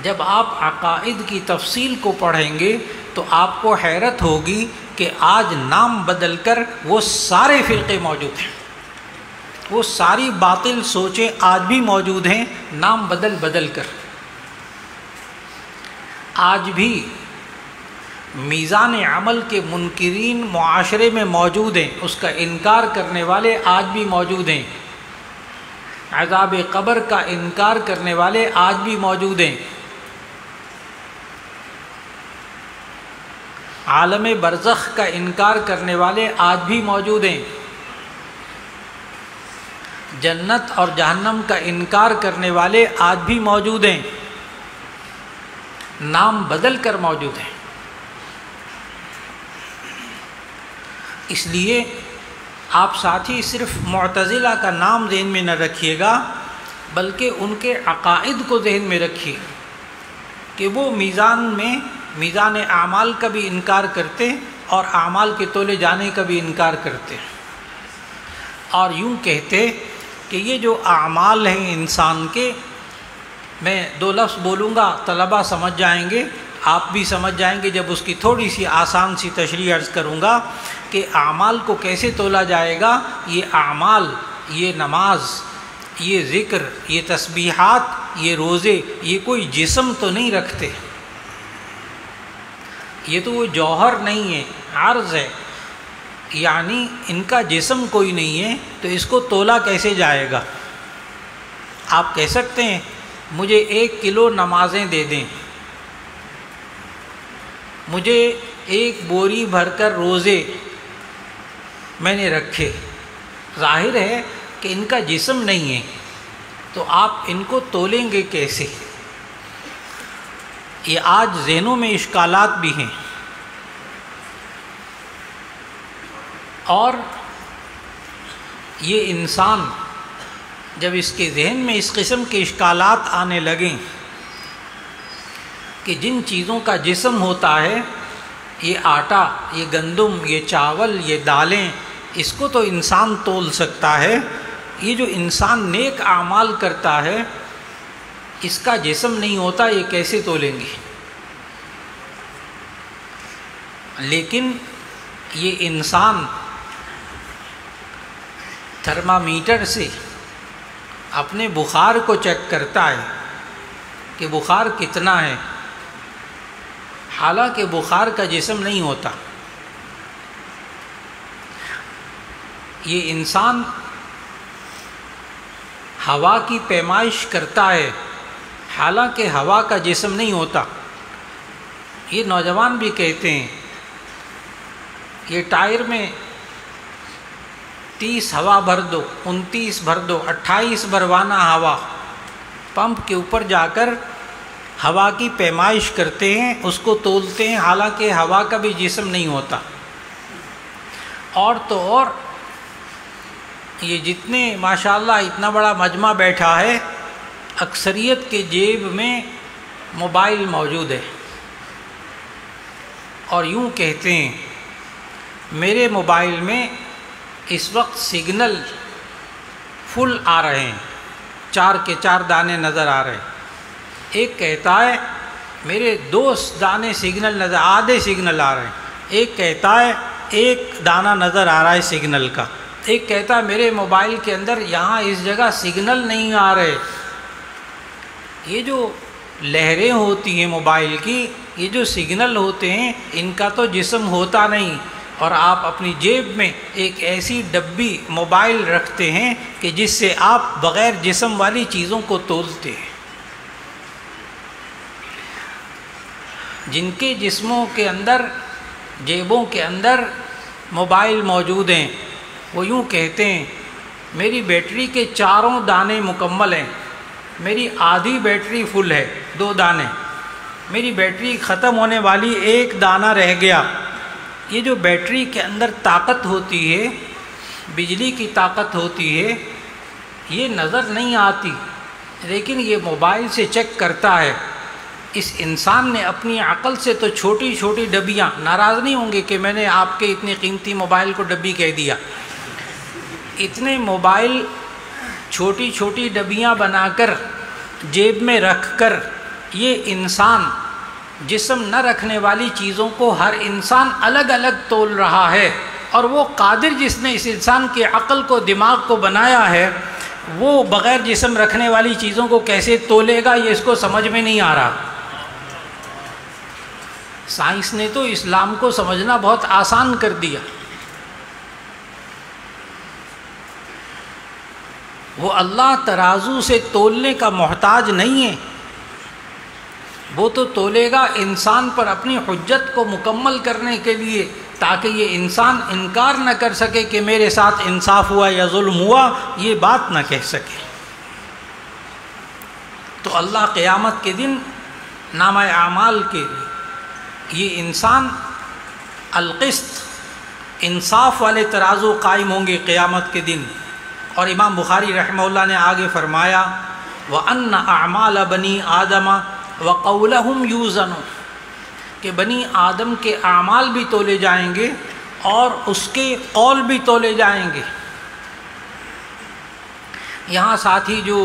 جب آپ عقائد کی تفصیل کو پڑھیں گے تو آپ کو حیرت ہوگی کہ آج نام بدل کر وہ سارے فرقے موجود ہیں، وہ ساری باطل سوچیں آج بھی موجود ہیں، نام بدل بدل کر. آج بھی میزان عمل کے منکرین معاشرے میں موجود ہیں، اس کا انکار کرنے والے آج بھی موجود ہیں. عذاب قبر کا انکار کرنے والے آج بھی موجود ہیں. عالم برزخ کا انکار کرنے والے آج بھی موجود ہیں. جنت اور جہنم کا انکار کرنے والے آج بھی موجود ہیں، نام بدل کر موجود ہیں. اس لیے آپ ساتھی صرف معتزلہ کا نام ذہن میں نہ رکھیے گا، بلکہ ان کے عقائد کو ذہن میں رکھیے کہ وہ میزان اعمال کا بھی انکار کرتے اور اعمال کے تولے جانے کا بھی انکار کرتے، اور یوں کہتے کہ یہ جو اعمال ہیں انسان کے، میں 2 لفظ بولوں گا، طلبہ سمجھ جائیں گے، آپ بھی سمجھ جائیں گے جب اس کی تھوڑی سی آسان سی تشریح عرض کروں گا کہ اعمال کو کیسے تولا جائے گا. یہ اعمال، یہ نماز، یہ ذکر، یہ تسبیحات، یہ روزے، یہ کوئی جسم تو نہیں رکھتے، یہ تو وہ جوہر نہیں ہے، عرض ہے، یعنی ان کا جسم کوئی نہیں ہے، تو اس کو تولا کیسے جائے گا؟ آپ کہہ سکتے ہیں مجھے 1 کلو نمازیں دے دیں، مجھے 1 بوری بھر کر روزے میں نے رکھے. ظاہر ہے کہ ان کا جسم نہیں ہے، تو آپ ان کو تولیں گے کیسے؟ یہ آج ذہنوں میں اشکالات بھی ہیں. اور یہ انسان جب اس کے ذہن میں اس قسم کے اشکالات آنے لگیں کہ جن چیزوں کا جسم ہوتا ہے، یہ آٹا، یہ گندم، یہ چاول، یہ دالیں، اس کو تو انسان تول سکتا ہے، یہ جو انسان نیک اعمال کرتا ہے اس کا جسم نہیں ہوتا، یہ کیسے تولیں گے؟ لیکن یہ انسان تھرمامیٹر سے اپنے بخار کو چیک کرتا ہے کہ بخار کتنا ہے، حالانکہ بخار کا جسم نہیں ہوتا. یہ انسان ہوا کی پیمائش کرتا ہے، حالانکہ ہوا کا جسم نہیں ہوتا. یہ نوجوان بھی کہتے ہیں یہ ٹائر میں 30 ہوا بھر دو، 29 بھر دو، 28 بھروانا ہوا. پمپ کے اوپر جا کر ہوا کی پیمائش کرتے ہیں، اس کو تولتے ہیں، حالانکہ ہوا کا بھی جسم نہیں ہوتا. اور تو اور یہ جتنے ماشاءاللہ اتنا بڑا مجمع بیٹھا ہے، اکثریت کے جیب میں موبائل موجود ہے، اور یوں کہتے ہیں میرے موبائل میں اس وقت سگنل فل آ رہے ہیں، 4 کے 4 دانے نظر آ رہے ہیں. ایک کہتا ہے میرے 2 دانے سگنل نظر، آدھے سگنل آ رہے ہیں. ایک کہتا ہے 1 دانہ نظر آ رہا ہے سگنل کا. ایک کہتا ہے میرے موبائل کے اندر یہاں اس جگہ سگنل نہیں آ رہے. یہ جو لہریں ہوتی ہیں موبائل کی، یہ جو سگنل ہوتے ہیں، ان کا تو جسم ہوتا نہیں، اور آپ اپنی جیب میں ایک ایسی ڈبی موبائل رکھتے ہیں کہ جس سے آپ بغیر جسم والی چیزوں کو تولتے ہیں. جن کے جسموں کے اندر، جیبوں کے اندر موبائل موجود ہیں، وہ یوں کہتے ہیں میری بیٹری کے 4 دانے مکمل ہیں، میری آدھی بیٹری فل ہے، 2 دانے، میری بیٹری ختم ہونے والی، 1 دانہ رہ گیا. یہ جو بیٹری کے اندر طاقت ہوتی ہے، بجلی کی طاقت ہوتی ہے، یہ نظر نہیں آتی لیکن یہ موبائل سے چیک کرتا ہے. اس انسان نے اپنی عقل سے تو چھوٹی چھوٹی ڈبیاں، ناراض نہیں ہوں گے کہ میں نے آپ کے اتنے قیمتی موبائل کو ڈبی کہہ دیا، اتنے موبائل چھوٹی چھوٹی ڈبیاں بنا کر جیب میں رکھ کر یہ انسان جسم نہ رکھنے والی چیزوں کو ہر انسان الگ الگ تول رہا ہے، اور وہ قادر جس نے اس انسان کی عقل کو، دماغ کو بنایا ہے، وہ بغیر جسم رکھنے والی چیزوں کو کیسے تولے گا یہ اس کو سمجھ میں نہیں آ رہا. سائنس نے تو اسلام کو سمجھنا بہت آسان کر دیا. وہ اللہ ترازو سے تولنے کا محتاج نہیں ہے، وہ تو تولے گا انسان پر اپنی حجت کو مکمل کرنے کے لیے، تاکہ یہ انسان انکار نہ کر سکے کہ میرے ساتھ انصاف ہوا یا ظلم ہوا، یہ بات نہ کہہ سکے. تو اللہ قیامت کے دن نامہ اعمال کے لیے یہ انسان القسط، انصاف والے ترازو قائم ہوں گے قیامت کے دن. اور امام بخاری رحمہ اللہ نے آگے فرمایا وَأَنَّ أَعْمَالَ بَنِي آدَمَ وَقَوْلَهُمْ يُوزَنُ، کہ بنی آدم کے اعمال بھی تولے جائیں گے اور اس کے قول بھی تولے جائیں گے. یہاں ساتھی جو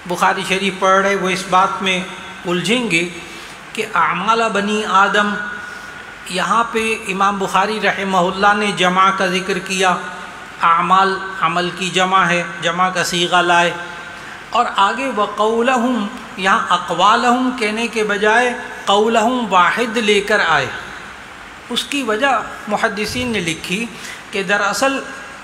بخاری شریف پڑھ رہے وہ اس بات میں الجھیں گے کہ اعمال بنی آدم، یہاں پہ امام بخاری رحمہ اللہ نے جمع کا ذکر کیا، اعمال عمل کی جمع ہے، جمع کا صیغہ لائے، اور آگے وقولہم، یہاں اقوالہم کہنے کے بجائے قولہم واحد لے کر آئے. اس کی وجہ محدثین نے لکھی کہ دراصل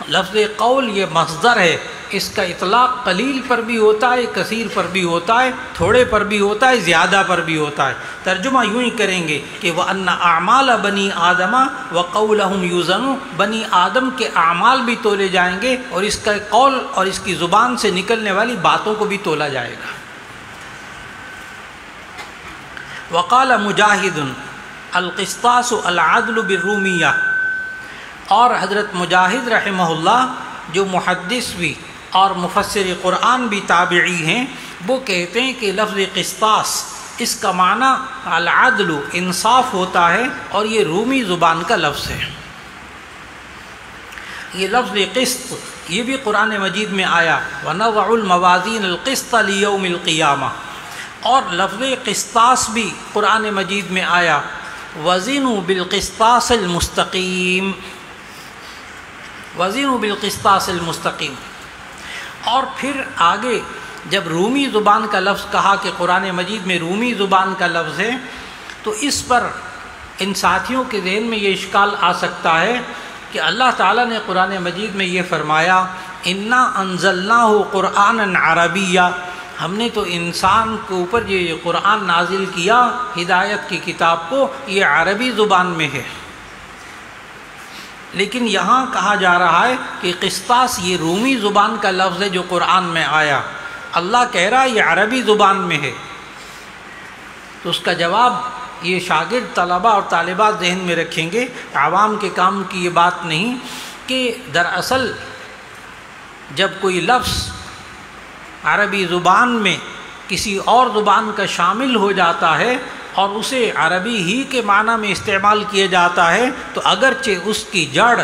لفظ قول یہ مصدر ہے، اس کا اطلاق قلیل پر بھی ہوتا ہے، کثیر پر بھی ہوتا ہے، تھوڑے پر بھی ہوتا ہے، زیادہ پر بھی ہوتا ہے. ترجمہ یوں ہی کریں گے کہ وَأَنَّ أَعْمَالَ بَنِي آدَمَ وَقَوْلَهُمْ يُوزَنُ، بنی آدم کے اعمال بھی تولے جائیں گے اور اس کا قول اور اس کی زبان سے نکلنے والی باتوں کو بھی تولا جائے گا. وقال مجاہد القسطاس العدل بالرومیہ، اور حضرت مجاہد رحمہ اللہ جو محدث بھی اور مفسر قرآن بھی تابعی ہیں، وہ کہتے ہیں کہ لفظ قسطاس اس کا معنی العدل، انصاف ہوتا ہے، اور یہ رومی زبان کا لفظ ہے. یہ لفظ قسط یہ بھی قرآن مجید میں آیا وَنَضَعُ الْمَوَازِينَ الْقِسْطَ لِيَوْمِ الْقِيَامَةِ، اور لفظ قسطاس بھی قرآن مجید میں آیا وَزِنُوا بِالْقِسْطَاسِ الْمُسْتَقِيمِ، وَزِنُوا بِالْقِسْطَاسِ الْمُسْتَقِيمِ. اور پھر آگے جب رومی زبان کا لفظ کہا کہ قرآن مجید میں رومی زبان کا لفظ ہے، تو اس پر ان ساتھیوں کے ذہن میں یہ اشکال آ سکتا ہے کہ اللہ تعالیٰ نے قرآن مجید میں یہ فرمایا اِنَّا أَنزَلْنَاهُ قُرْآنًا عَرَبِيًّا، ہم نے تو انسان کے اوپر یہ قرآن نازل کیا، ہدایت کی کتاب کو، یہ عربی زبان میں ہے. لیکن یہاں کہا جا رہا ہے کہ قسطاس یہ رومی زبان کا لفظ ہے جو قرآن میں آیا، اللہ کہہ رہا ہے یہ عربی زبان میں ہے. تو اس کا جواب یہ شاگرد طلباء اور طالبات ذہن میں رکھیں گے، عوام کے کام کی یہ بات نہیں کہ دراصل جب کوئی لفظ عربی زبان میں کسی اور زبان کا شامل ہو جاتا ہے اور اسے عربی ہی کے معنی میں استعمال کیا جاتا ہے، تو اگرچہ اس کی جڑ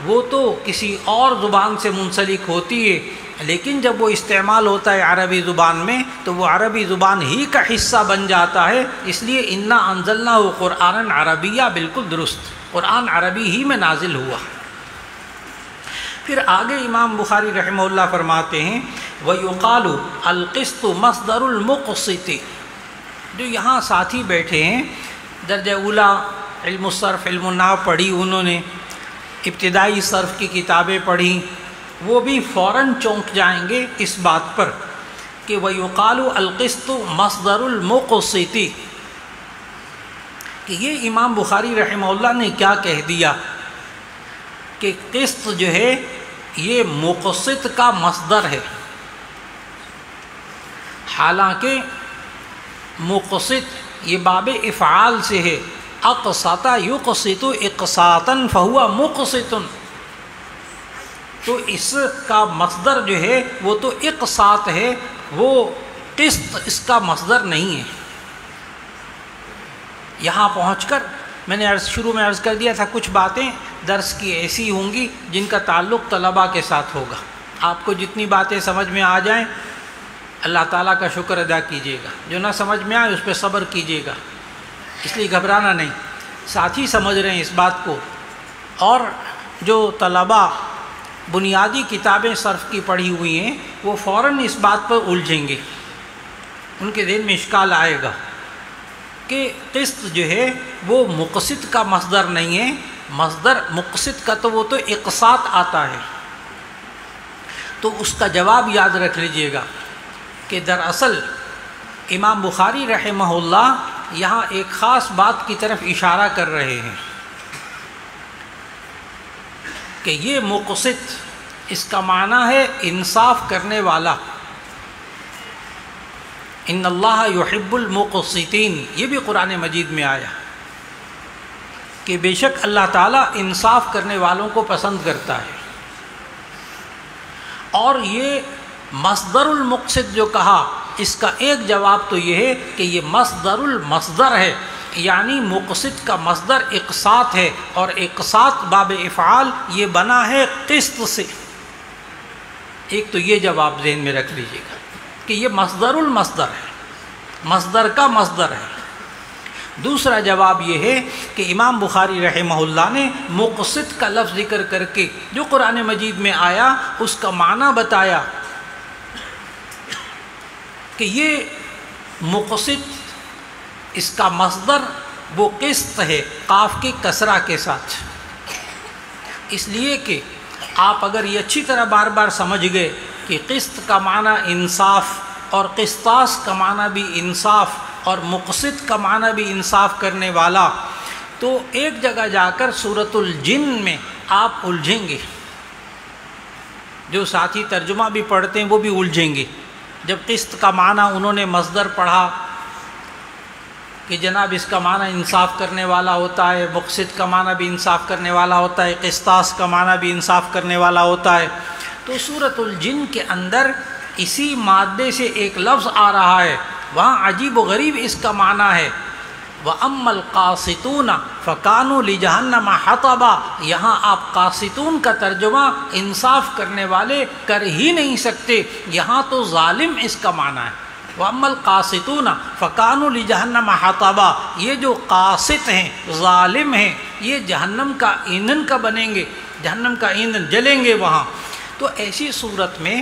وہ تو کسی اور زبان سے منسلک ہوتی ہے، لیکن جب وہ استعمال ہوتا ہے عربی زبان میں تو وہ عربی زبان ہی کا حصہ بن جاتا ہے. اس لیے اِنَّا أَنزَلْنَاهُ قُرْآنًا عَرَبِيًّا، بالکل درست، قرآن عربی ہی میں نازل ہوا. پھر آگے امام بخاری رحمہ اللہ فرماتے ہیں وَيُقَالُ الْقِسْطُ مَصْدَرُ الْمُقْسِطِ. جو یہاں ساتھی بیٹھے ہیں درجہ اولا علم الصرف، علم النحو پڑھی انہوں نے، ابتدائی صرف کی کتابیں پڑھی، وہ بھی فوراً چونک جائیں گے اس بات پر کہ وَيُقَالُ الْقِسْطُ مَصْدَرُ الْمُقْسِطِ، کہ یہ امام بخاری رحمہ اللہ نے کیا کہہ دیا کہ قسط جو ہے یہ مقسط کا مصدر ہے. حالانکہ مقسط یہ باب افعال سے ہے، اقسط یقسط اقساطا فہو مقسط، تو اس کا مصدر جو ہے وہ تو اقساط ہے، وہ قسط اس کا مصدر نہیں ہے۔ یہاں پہنچ کر میں نے شروع میں عرض کر دیا تھا کچھ باتیں درس کی ایسی ہوں گی جن کا تعلق طلباء کے ساتھ ہوگا۔ آپ کو جتنی باتیں سمجھ میں آ جائیں اللہ تعالیٰ کا شکر ادا کیجیے گا، جو نہ سمجھ میں آئے اس پہ صبر کیجیے گا، اس لیے گھبرانا نہیں۔ ساتھی سمجھ رہے ہیں اس بات کو، اور جو طلباء بنیادی کتابیں صرف کی پڑھی ہوئی ہیں وہ فوراً اس بات پر الجھیں گے، ان کے ذہن میں اشکال آئے گا کہ قسط جو ہے وہ مقسط کا مصدر نہیں ہے، مصدر مقسط کا تو وہ تو اقساط آتا ہے۔ تو اس کا جواب یاد رکھ لیجئے گا کہ دراصل امام بخاری رحمہ اللہ یہاں ایک خاص بات کی طرف اشارہ کر رہے ہیں کہ یہ مقسط اس کا معنی ہے انصاف کرنے والا۔ ان اللہ یحب المقسطین، یہ بھی قرآن مجید میں آیا کہ بے شک اللہ تعالیٰ انصاف کرنے والوں کو پسند کرتا ہے۔ اور یہ مصدر المقسط جو کہا، اس کا ایک جواب تو یہ ہے کہ یہ مصدر المصدر ہے، یعنی مقسط کا مصدر اقساط ہے، اور اقساط باب افعال یہ بنا ہے قسط سے۔ ایک تو یہ جواب ذہن میں رکھ لیجئے گا کہ یہ مصدر المصدر ہے، مصدر کا مصدر ہے۔ دوسرا جواب یہ ہے کہ امام بخاری رحمہ اللہ نے مقسط کا لفظ ذکر کر کے جو قرآن مجید میں آیا اس کا معنی بتایا کہ یہ مقسط اس کا مصدر وہ قسط ہے، قاف کے کسرہ کے ساتھ، اس لیے کہ آپ اگر یہ اچھی طرح بار بار سمجھ گئے کہ قسط کا معنی انصاف، اور قسطاس کا معنی بھی انصاف، اور مقسط کا معنی بھی انصاف کرنے والا، تو ایک جگہ جا کر سورۃ الجن میں آپ الجھیں گے۔ جو ساتھی ترجمہ بھی پڑھتے ہیں وہ بھی الجھیں گے۔ جب قسط کا معنی انہوں نے مصدر پڑھا کہ جناب اس کا معنی انصاف کرنے والا ہوتا ہے، مقسط کا معنی بھی انصاف کرنے والا ہوتا ہے، قسطاس کا معنی بھی انصاف کرنے والا ہوتا ہے، تو سورۃ الجن کے اندر اسی مادے سے ایک لفظ آ رہا ہے، وہاں عجیب و غریب اس کا معنی ہے وَأَمَّا الْقَاسِطُونَ فَكَانُوا لِجَهَنَّمَ حَطَبًا۔ یہاں آپ قاسطون کا ترجمہ انصاف کرنے والے کر ہی نہیں سکتے، یہاں تو ظالم اس کا معنی ہے۔ وَأَمَّا الْقَاسِطُونَ فَكَانُوا لِجَهَنَّمَ حَطَبًا، یہ جو قاسط ہیں، ظالم ہیں، یہ جہنم کا ایندھن کا بنیں گے، جہنم کا ایندھن جلیں گے وہاں۔ تو ایسی صورت میں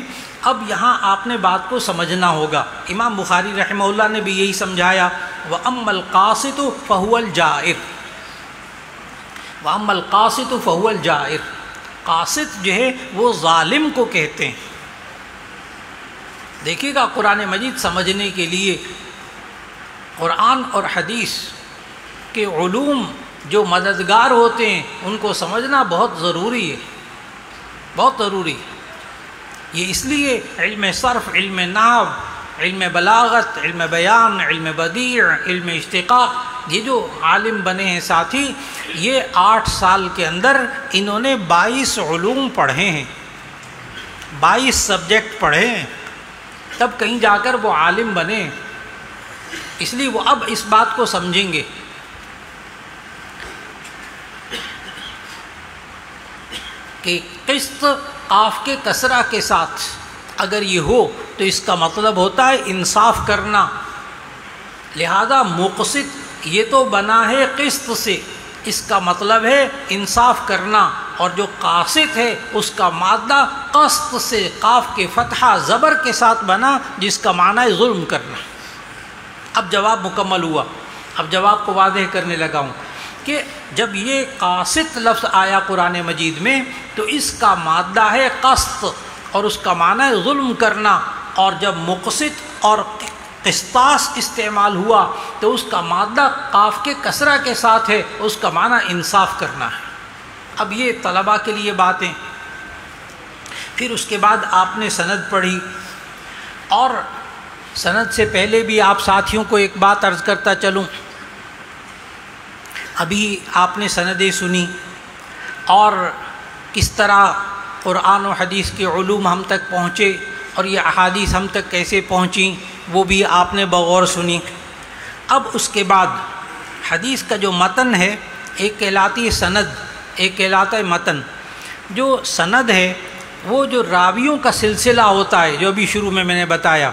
اب یہاں آپ نے بات کو سمجھنا ہوگا۔ امام بخاری رحمہ اللہ نے بھی یہی سمجھایا، وَأَمَّا الْقَاسِطُ فَهُوَ الْجَائِرُ، وَأَمَّا الْقَاسِطُ فَهُوَ الْجَائِرُ، قاسط جو ہے وہ ظالم کو کہتے ہیں۔ دیکھیے گا قرآن مجید سمجھنے کے لیے قرآن اور حدیث کے علوم جو مددگار ہوتے ہیں ان کو سمجھنا بہت ضروری ہے، بہت ضروری ہے۔ یہ اس لیے علم صرف، علم نحو، علم بلاغت، علم بیان، علم بدیع، علم اشتقاق، یہ جو عالم بنے ہیں ساتھی، یہ 8 سال کے اندر انہوں نے 22 علوم پڑھے ہیں، 22 سبجیکٹ پڑھے ہیں، تب کہیں جا کر وہ عالم بنے۔ اس لیے وہ اب اس بات کو سمجھیں گے کہ قسط قاف کے کسرہ کے ساتھ اگر یہ ہو تو اس کا مطلب ہوتا ہے انصاف کرنا، لہذا مقسط یہ تو بنا ہے قسط سے، اس کا مطلب ہے انصاف کرنا، اور جو قاسط ہے اس کا مادہ قسط سے قاف کے فتحہ زبر کے ساتھ بنا جس کا معنی ہے ظلم کرنا۔ اب جواب مکمل ہوا، اب جواب کو واضح کرنے لگا ہوں کہ جب یہ قاسط لفظ آیا قرآن مجید میں تو اس کا مادہ ہے قسط اور اس کا معنی ہے ظلم کرنا، اور جب مقسط اور قسطاس استعمال ہوا تو اس کا مادہ قاف کے کسرہ کے ساتھ ہے، اس کا معنی انصاف کرنا ہے۔ اب یہ طلباء کے لیے باتیں۔ پھر اس کے بعد آپ نے سند پڑھی، اور سند سے پہلے بھی آپ ساتھیوں کو ایک بات عرض کرتا چلوں، ابھی آپ نے سندیں سنی اور کس طرح قرآن و حدیث کے علوم ہم تک پہنچے اور یہ احادیث ہم تک کیسے پہنچیں وہ بھی آپ نے بغور سنی۔ اب اس کے بعد حدیث کا جو متن ہے، ایک کہلاتی ہے سند، ایک کہلاتا ہے متن۔ جو سند ہے وہ جو راویوں کا سلسلہ ہوتا ہے، جو ابھی شروع میں نے بتایا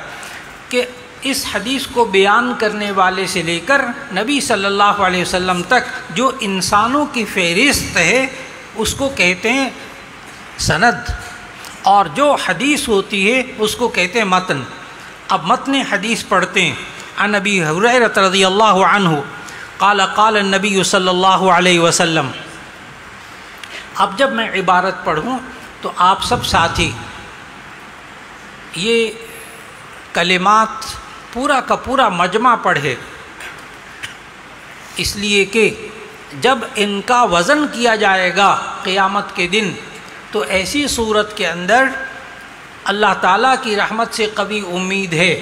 کہ اس حدیث کو بیان کرنے والے سے لے کر نبی صلی اللہ علیہ وسلم تک جو انسانوں کی فہرست ہے اس کو کہتے ہیں سند، اور جو حدیث ہوتی ہے اس کو کہتے ہیں متن۔ اب متن حدیث پڑھتے ہیں۔ عن ابی ہریرہ رضی اللہ عنہ قال قال النبی صلی اللہ علیہ وسلم۔ اب جب میں عبارت پڑھوں تو آپ سب ساتھی یہ کلمات پورا کا پورا مجمع پڑھے، اس لیے کہ جب ان کا وزن کیا جائے گا قیامت کے دن تو ایسی صورت کے اندر اللہ تعالیٰ کی رحمت سے قوی امید ہے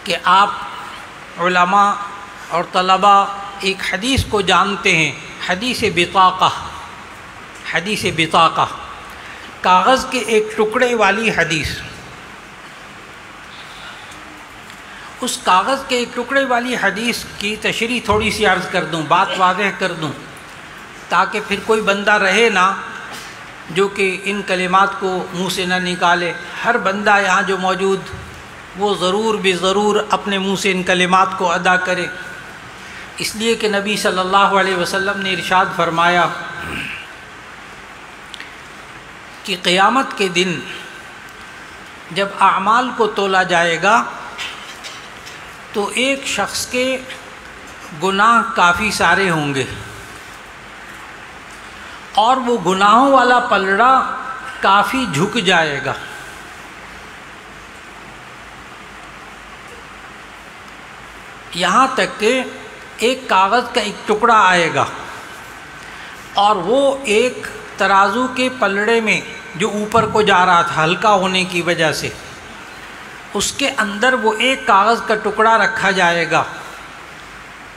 کہ آپ علماء اور طلباء ایک حدیث کو جانتے ہیں، حدیث بطاقہ۔ حدیث بطاقہ کاغذ کے ایک ٹکڑے والی حدیث۔ اس کاغذ کے ایک ٹکڑے والی حدیث کی تشریح تھوڑی سی عرض کر دوں، بات واضح کر دوں، تاکہ پھر کوئی بندہ رہے نہ جو کہ ان کلمات کو منہ سے نہ نکالے۔ ہر بندہ یہاں جو موجود وہ ضرور بے ضرور اپنے منہ سے ان کلمات کو ادا کرے، اس لیے کہ نبی صلی اللہ علیہ وسلم نے ارشاد فرمایا کہ قیامت کے دن جب اعمال کو تولا جائے گا تو ایک شخص کے گناہ کافی سارے ہوں گے، اور وہ گناہوں والا پلڑا کافی جھک جائے گا۔ یہاں تک کہ ایک کاغذ کا ایک ٹکڑا آئے گا اور وہ ایک ترازو کے پلڑے میں جو اوپر کو جا رہا تھا ہلکا ہونے کی وجہ سے، اس کے اندر وہ ایک کاغذ کا ٹکڑا رکھا جائے گا،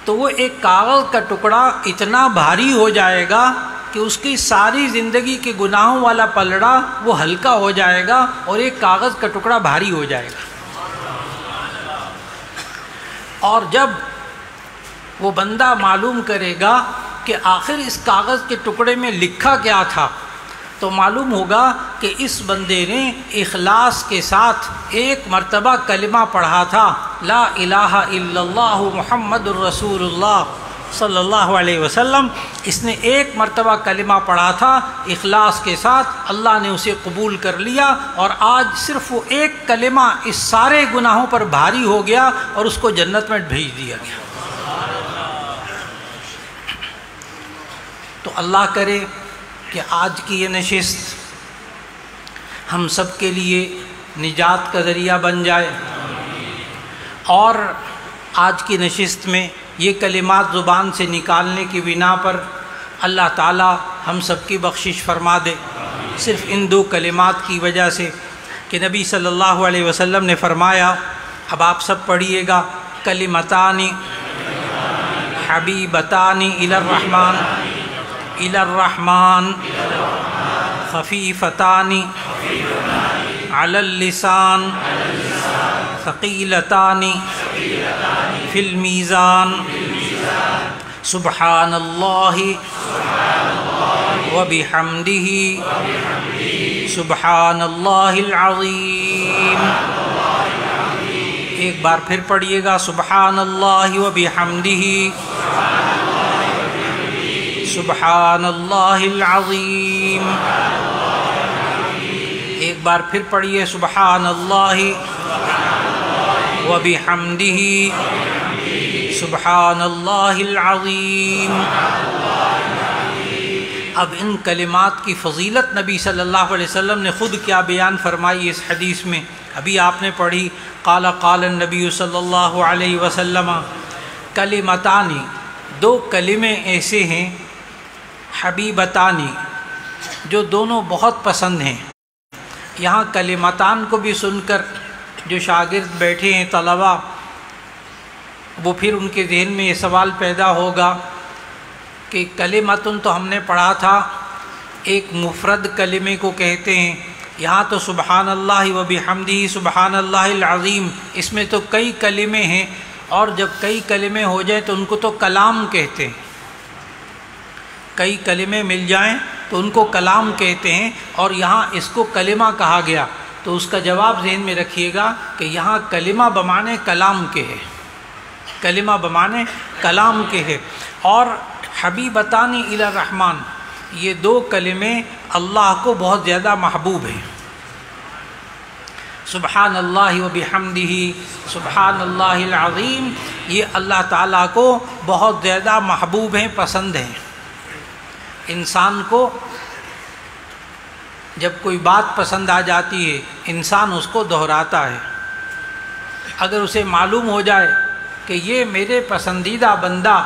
تو وہ ایک کاغذ کا ٹکڑا اتنا بھاری ہو جائے گا کہ اس کی ساری زندگی کے گناہوں والا پلڑا وہ ہلکا ہو جائے گا اور ایک کاغذ کا ٹکڑا بھاری ہو جائے گا۔ اور جب وہ بندہ معلوم کرے گا کہ آخر اس کاغذ کے ٹکڑے میں لکھا کیا تھا، تو معلوم ہوگا کہ اس بندے نے اخلاص کے ساتھ ایک مرتبہ کلمہ پڑھا تھا، لا الہ الا اللہ محمد الرسول اللہ صلی اللہ علیہ وسلم۔ اس نے ایک مرتبہ کلمہ پڑھا تھا اخلاص کے ساتھ، اللہ نے اسے قبول کر لیا، اور آج صرف وہ ایک کلمہ اس سارے گناہوں پر بھاری ہو گیا اور اس کو جنت میں بھیج دیا گیا۔ تو اللہ کرے کہ آج کی یہ نشست ہم سب کے لیے نجات کا ذریعہ بن جائے، اور آج کی نشست میں یہ کلمات زبان سے نکالنے کی بنا پر اللہ تعالی ہم سب کی بخشش فرما دے، صرف ان دو کلمات کی وجہ سے کہ نبی صلی اللہ علیہ وسلم نے فرمایا، اب آپ سب پڑھیے گا، کلمتانی حبیبتانی الی الرحمن خفیفتانی علی اللسان ثقیلتانی فی المیزان سبحان اللہ وبحمدہ سبحان اللہ العظیم۔ ایک بار پھر پڑھیے گا، سبحان اللہ وبحمدہ سبحان اللہ العظیم۔ ایک بار پھر پڑھیے، سبحان اللہ وبحمدہ سبحان اللہ العظیم۔ اب ان کلمات کی فضیلت نبی صلی اللہ علیہ وسلم نے خود کیا بیان فرمائی اس حدیث میں، ابھی آپ نے پڑھی، قال قال النبی صلی اللہ علیہ وسلم، کلمتانی، دو کلمے ایسے ہیں، حبیبتانی، جو دونوں بہت پسند ہیں۔ یہاں کلمتان کو بھی سن کر جو شاگرد بیٹھے ہیں طلباء، وہ پھر ان کے ذہن میں یہ سوال پیدا ہوگا کہ کلمتن تو ہم نے پڑھا تھا ایک مفرد کلمے کو کہتے ہیں. یہاں تو سبحان اللہ و بحمدہ سبحان اللہ العظیم، اس میں تو کئی کلمے ہیں، اور جب کئی کلمے ہو جائیں تو ان کو تو کلام کہتے ہیں. کئی کلمے مل جائیں تو ان کو کلام کہتے ہیں، اور یہاں اس کو کلمہ کہا گیا. تو اس کا جواب ذہن میں رکھیے گا کہ یہاں کلمہ بمانے کلام کے ہے، کلمہ بمانے کلام کے ہے. اور حبیبتان الی الرحمن، یہ دو کلمے اللہ کو بہت زیادہ محبوب ہیں. سبحان اللہ و بحمدہ سبحان اللہ العظیم، یہ اللہ تعالیٰ کو بہت زیادہ محبوب ہیں، پسند ہیں. انسان کو جب کوئی بات پسند آ جاتی ہے انسان اس کو دہراتا ہے. اگر اسے معلوم ہو جائے کہ یہ میرے پسندیدہ بندہ،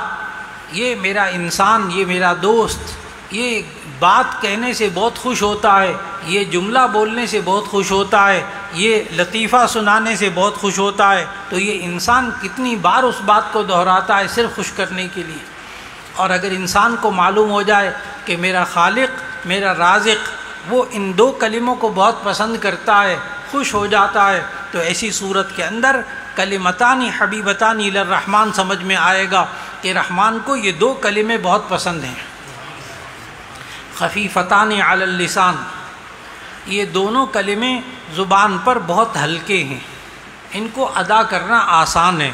یہ میرا انسان، یہ میرا دوست، یہ بات کہنے سے بہت خوش ہوتا ہے، یہ جملہ بولنے سے بہت خوش ہوتا ہے، یہ لطیفہ سنانے سے بہت خوش ہوتا ہے، تو یہ انسان کتنی بار اس بات کو دہراتا ہے صرف خوش کرنے کے لیے. اور اگر انسان کو معلوم ہو جائے کہ میرا خالق، میرا رازق، وہ ان دو کلموں کو بہت پسند کرتا ہے، خوش ہو جاتا ہے، تو ایسی صورت کے اندر کلمتان حبیبتان الی الرحمن سمجھ میں آئے گا کہ رحمان کو یہ دو کلمے بہت پسند ہیں. خفیفتان علی اللسان، یہ دونوں کلمے زبان پر بہت ہلکے ہیں، ان کو ادا کرنا آسان ہے.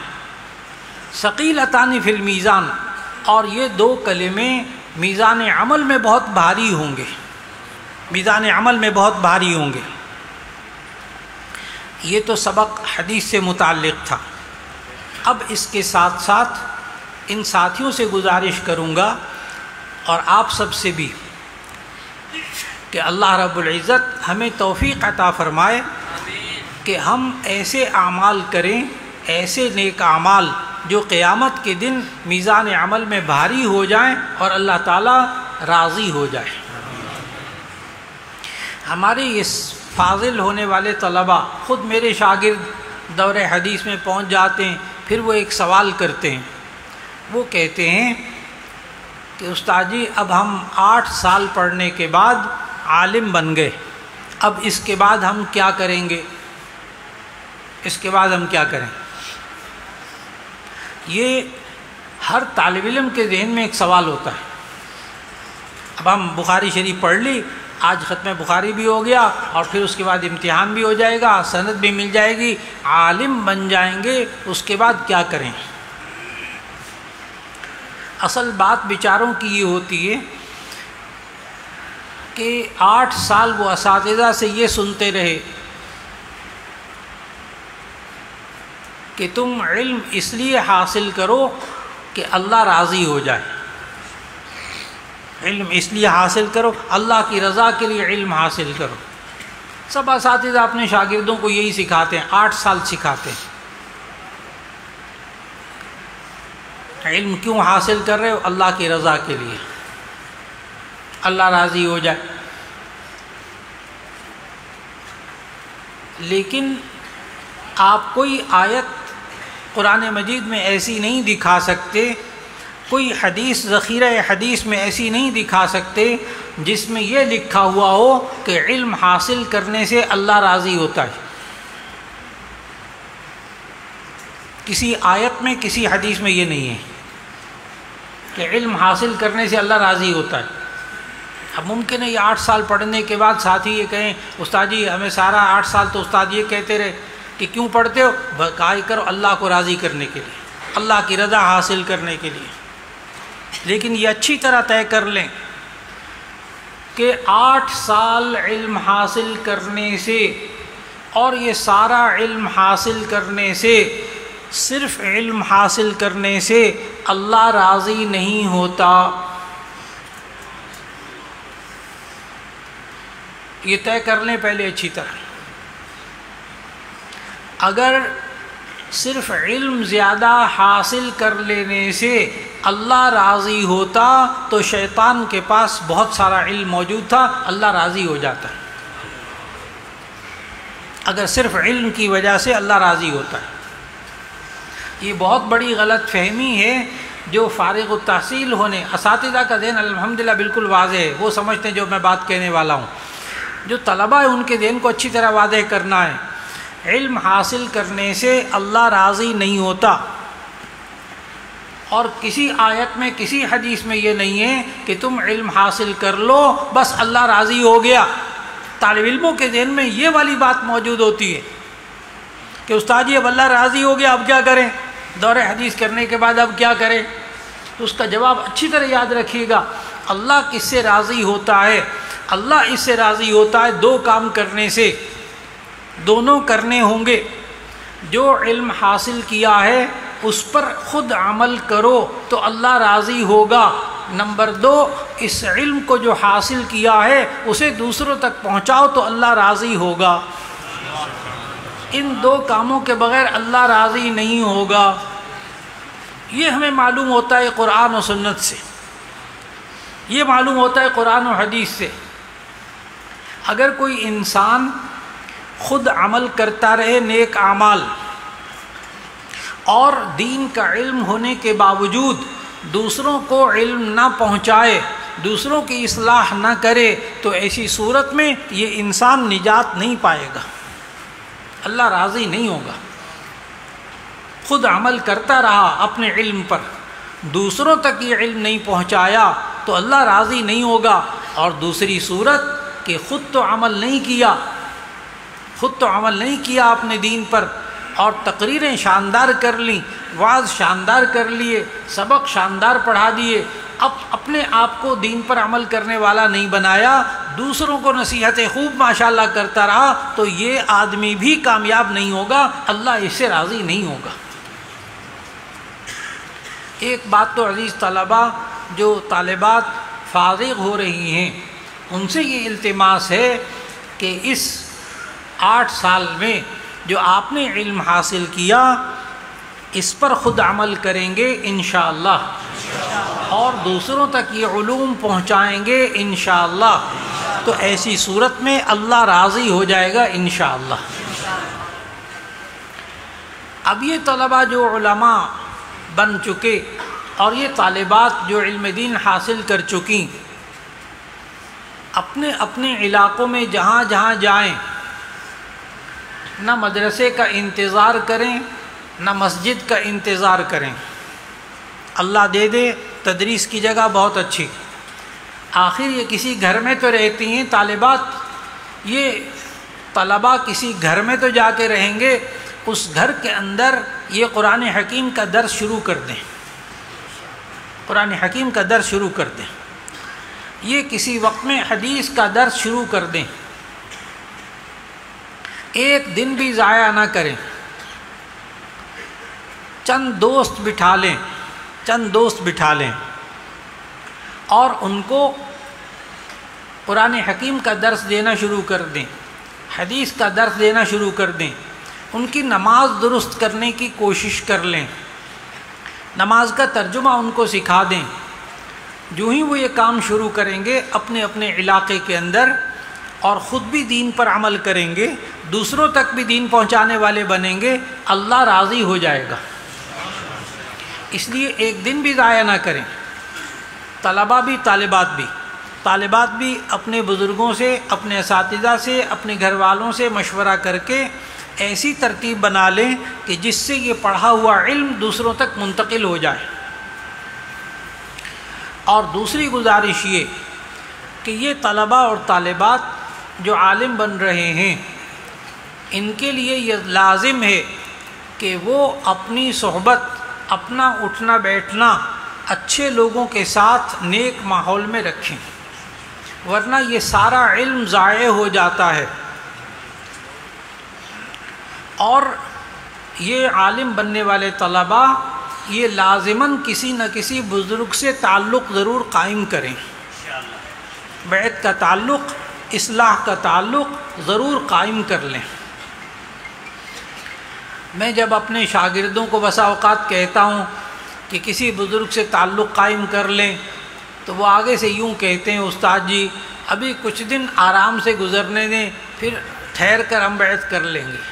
ثقیلتان فی المیزان، اور یہ دو کلمے میزان عمل میں بہت بھاری ہوں گے، میزان عمل میں بہت بھاری ہوں گے. یہ تو سبق حدیث سے متعلق تھا. اب اس کے ساتھ ساتھ ان ساتھیوں سے گزارش کروں گا اور آپ سب سے بھی کہ اللہ رب العزت ہمیں توفیق عطا فرمائے کہ ہم ایسے اعمال کریں، ایسے نیک اعمال جو قیامت کے دن میزان عمل میں بھاری ہو جائیں اور اللہ تعالیٰ راضی ہو جائے. ہمارے اس فاضل ہونے والے طلباء، خود میرے شاگرد دور حدیث میں پہنچ جاتے ہیں، پھر وہ ایک سوال کرتے ہیں. وہ کہتے ہیں کہ استاد جی اب ہم 8 سال پڑھنے کے بعد عالم بن گئے، اب اس کے بعد ہم کیا کریں گے؟ اس کے بعد ہم کیا کریں؟ یہ ہر طالب علم کے ذہن میں ایک سوال ہوتا ہے. اب ہم بخاری شریف پڑھ لی، آج ختم بخاری بھی ہو گیا، اور پھر اس کے بعد امتحان بھی ہو جائے گا، سند بھی مل جائے گی، عالم بن جائیں گے، اس کے بعد کیا کریں؟ اصل بات بیچاروں کی یہ ہوتی ہے کہ 8 سال وہ اساتذہ سے یہ سنتے رہے کہ تم علم اس لیے حاصل کرو کہ اللہ راضی ہو جائے. علم اس لیے حاصل کرو، اللہ کی رضا کے لیے علم حاصل کرو. سب اساتذہ اپنے شاگردوں کو یہی سکھاتے ہیں، 8 سال سکھاتے ہیں. علم کیوں حاصل کر رہے ہو؟ اللہ کی رضا کے لیے، اللہ راضی ہو جائے. لیکن آپ کوئی آیت قرآن مجید میں ایسی نہیں دکھا سکتے، کوئی حدیث ذخیرہ حدیث میں ایسی نہیں دکھا سکتے جس میں یہ لکھا ہوا ہو کہ علم حاصل کرنے سے اللہ راضی ہوتا ہے. کسی آیت میں، کسی حدیث میں یہ نہیں ہے کہ علم حاصل کرنے سے اللہ راضی ہوتا ہے. اب ممکن ہے یہ 8 سال پڑھنے کے بعد ساتھی یہ کہیں استاد جی ہمیں سارا 8 سال تو استاد یہ کہتے رہے کہ کیوں پڑھتے ہو؟ بقائی کرو اللہ کو راضی کرنے کے لیے، اللہ کی رضا حاصل کرنے کے لیے. لیکن یہ اچھی طرح طے کر لیں کہ 8 سال علم حاصل کرنے سے، اور یہ سارا علم حاصل کرنے سے، صرف علم حاصل کرنے سے اللہ راضی نہیں ہوتا. یہ طے کر لیں پہلے اچھی طرح. اگر صرف علم زیادہ حاصل کر لینے سے اللہ راضی ہوتا تو شیطان کے پاس بہت سارا علم موجود تھا، اللہ راضی ہو جاتا. اگر صرف علم کی وجہ سے اللہ راضی ہوتا ہے. یہ بہت بڑی غلط فہمی ہے جو فارغ التحصیل ہونے، اساتذہ کا ذہن الحمدللہ بالکل واضح ہے، وہ سمجھتے ہیں جو میں بات کہنے والا ہوں. جو طلباء ہیں ان کے ذہن کو اچھی طرح واضح کرنا ہے. علم حاصل کرنے سے اللہ راضی نہیں ہوتا، اور کسی آیت میں کسی حدیث میں یہ نہیں ہے کہ تم علم حاصل کر لو بس اللہ راضی ہو گیا. طالب علموں کے ذہن میں یہ والی بات موجود ہوتی ہے کہ استاد جی اب اللہ راضی ہو گیا، اب کیا کریں؟ دور حدیث کرنے کے بعد اب کیا کریں؟ تو اس کا جواب اچھی طرح یاد رکھیے گا. اللہ کس سے راضی ہوتا ہے؟ اللہ اس سے راضی ہوتا ہے دو کام کرنے سے، دونوں کرنے ہوں گے. جو علم حاصل کیا ہے اس پر خود عمل کرو تو اللہ راضی ہوگا. نمبر 2، اس علم کو جو حاصل کیا ہے اسے دوسروں تک پہنچاؤ تو اللہ راضی ہوگا. ان دو کاموں کے بغیر اللہ راضی نہیں ہوگا. یہ ہمیں معلوم ہوتا ہے قرآن و سنت سے، یہ معلوم ہوتا ہے قرآن و حدیث سے. اگر کوئی انسان خود عمل کرتا رہے نیک اعمال اور دین کا علم ہونے کے باوجود دوسروں کو علم نہ پہنچائے، دوسروں کی اصلاح نہ کرے، تو ایسی صورت میں یہ انسان نجات نہیں پائے گا، اللہ راضی نہیں ہوگا. خود عمل کرتا رہا اپنے علم پر، دوسروں تک یہ علم نہیں پہنچایا تو اللہ راضی نہیں ہوگا. اور دوسری صورت کہ خود تو عمل نہیں کیا، خود تو عمل نہیں کیا اپنے دین پر، اور تقریریں شاندار کر لیں، وعظ شاندار کر لیے، سبق شاندار پڑھا دیے، اب اپنے آپ کو دین پر عمل کرنے والا نہیں بنایا، دوسروں کو نصیحتیں خوب ماشاءاللہ کرتا رہا، تو یہ آدمی بھی کامیاب نہیں ہوگا، اللہ اس سے راضی نہیں ہوگا. ایک بات تو عزیز طلباء، جو طالبات فارغ ہو رہی ہیں ان سے یہ التماس ہے کہ اس 8 سال میں جو آپ نے علم حاصل کیا اس پر خود عمل کریں گے انشاءاللہ، اور دوسروں تک یہ علوم پہنچائیں گے انشاءاللہ، تو ایسی صورت میں اللہ راضی ہو جائے گا انشاءاللہ. اب یہ طلباء جو علماء بن چکے اور یہ طالبات جو علم دین حاصل کر چکی، اپنے اپنے علاقوں میں جہاں جہاں جائیں، نہ مدرسے کا انتظار کریں نہ مسجد کا انتظار کریں. اللہ دے دے تدریس کی جگہ بہت اچھی، آخر یہ کسی گھر میں تو رہتی ہیں طالبات، یہ طلباء کسی گھر میں تو جا کے رہیں گے، اس گھر کے اندر یہ قرآن حکیم کا درس شروع کر دیں، قرآن حکیم کا درس شروع کر دیں، یہ کسی وقت میں حدیث کا درس شروع کر دیں. ایک دن بھی ضائع نہ کریں. چند دوست بٹھا لیں، چند دوست بٹھا لیں اور ان کو قرآن حکیم کا درس دینا شروع کر دیں، حدیث کا درس دینا شروع کر دیں. ان کی نماز درست کرنے کی کوشش کر لیں، نماز کا ترجمہ ان کو سکھا دیں. جو ہی وہ یہ کام شروع کریں گے اپنے اپنے علاقے کے اندر، اور خود بھی دین پر عمل کریں گے، دوسروں تک بھی دین پہنچانے والے بنیں گے، اللہ راضی ہو جائے گا. اس لیے ایک دن بھی ضائع نہ کریں. طلباء بھی طالبات بھی اپنے بزرگوں سے، اپنے اساتذہ سے، اپنے گھر والوں سے مشورہ کر کے ایسی ترتیب بنا لیں کہ جس سے یہ پڑھا ہوا علم دوسروں تک منتقل ہو جائے. اور دوسری گزارش یہ کہ یہ طلباء اور طالبات جو عالم بن رہے ہیں، ان کے لیے یہ لازم ہے کہ وہ اپنی صحبت، اپنا اٹھنا بیٹھنا اچھے لوگوں کے ساتھ نیک ماحول میں رکھیں، ورنہ یہ سارا علم ضائع ہو جاتا ہے. اور یہ عالم بننے والے طلباء یہ لازماً کسی نہ کسی بزرگ سے تعلق ضرور قائم کریں، بیعت کا تعلق، اصلاح کا تعلق ضرور قائم کر لیں. میں جب اپنے شاگردوں کو بسا اوقات کہتا ہوں کہ کسی بزرگ سے تعلق قائم کر لیں تو وہ آگے سے یوں کہتے ہیں، استاد جی ابھی کچھ دن آرام سے گزرنے دیں، پھر ٹھہر کر ہم بیعت کر لیں گے.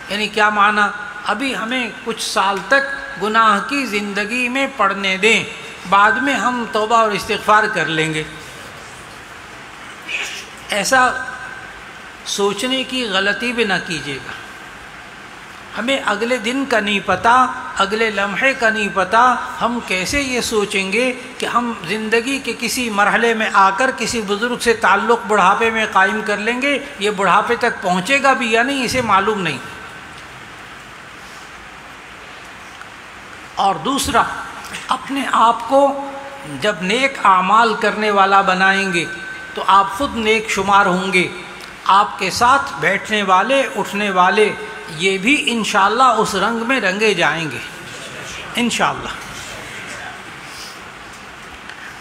یعنی کیا معنی؟ ابھی ہمیں کچھ سال تک گناہ کی زندگی میں پڑنے دیں، بعد میں ہم توبہ اور استغفار کر لیں گے۔ ایسا سوچنے کی غلطی بھی نہ کیجیے گا۔ ہمیں اگلے دن کا نہیں پتہ، اگلے لمحے کا نہیں پتہ، ہم کیسے یہ سوچیں گے کہ ہم زندگی کے کسی مرحلے میں آ کر کسی بزرگ سے تعلق بڑھاپے میں قائم کر لیں گے، یہ بڑھاپے تک پہنچے گا بھی یا نہیں اسے معلوم نہیں۔ اور دوسرا، اپنے آپ کو جب نیک اعمال کرنے والا بنائیں گے تو آپ خود نیک شمار ہوں گے، آپ کے ساتھ بیٹھنے والے اٹھنے والے یہ بھی انشاءاللہ اس رنگ میں رنگے جائیں گے انشاءاللہ۔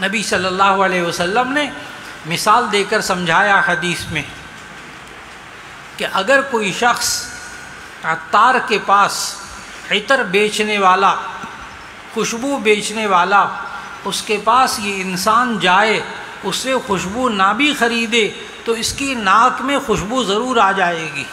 نبی صلی اللہ علیہ وسلم نے مثال دے کر سمجھایا حدیث میں کہ اگر کوئی شخص عطار کے پاس عطر بیچنے والا، خوشبو بیچنے والا، اس کے پاس یہ انسان جائے، اس سے خوشبو نہ بھی خریدے تو اس کی ناک میں خوشبو ضرور آ جائے گی۔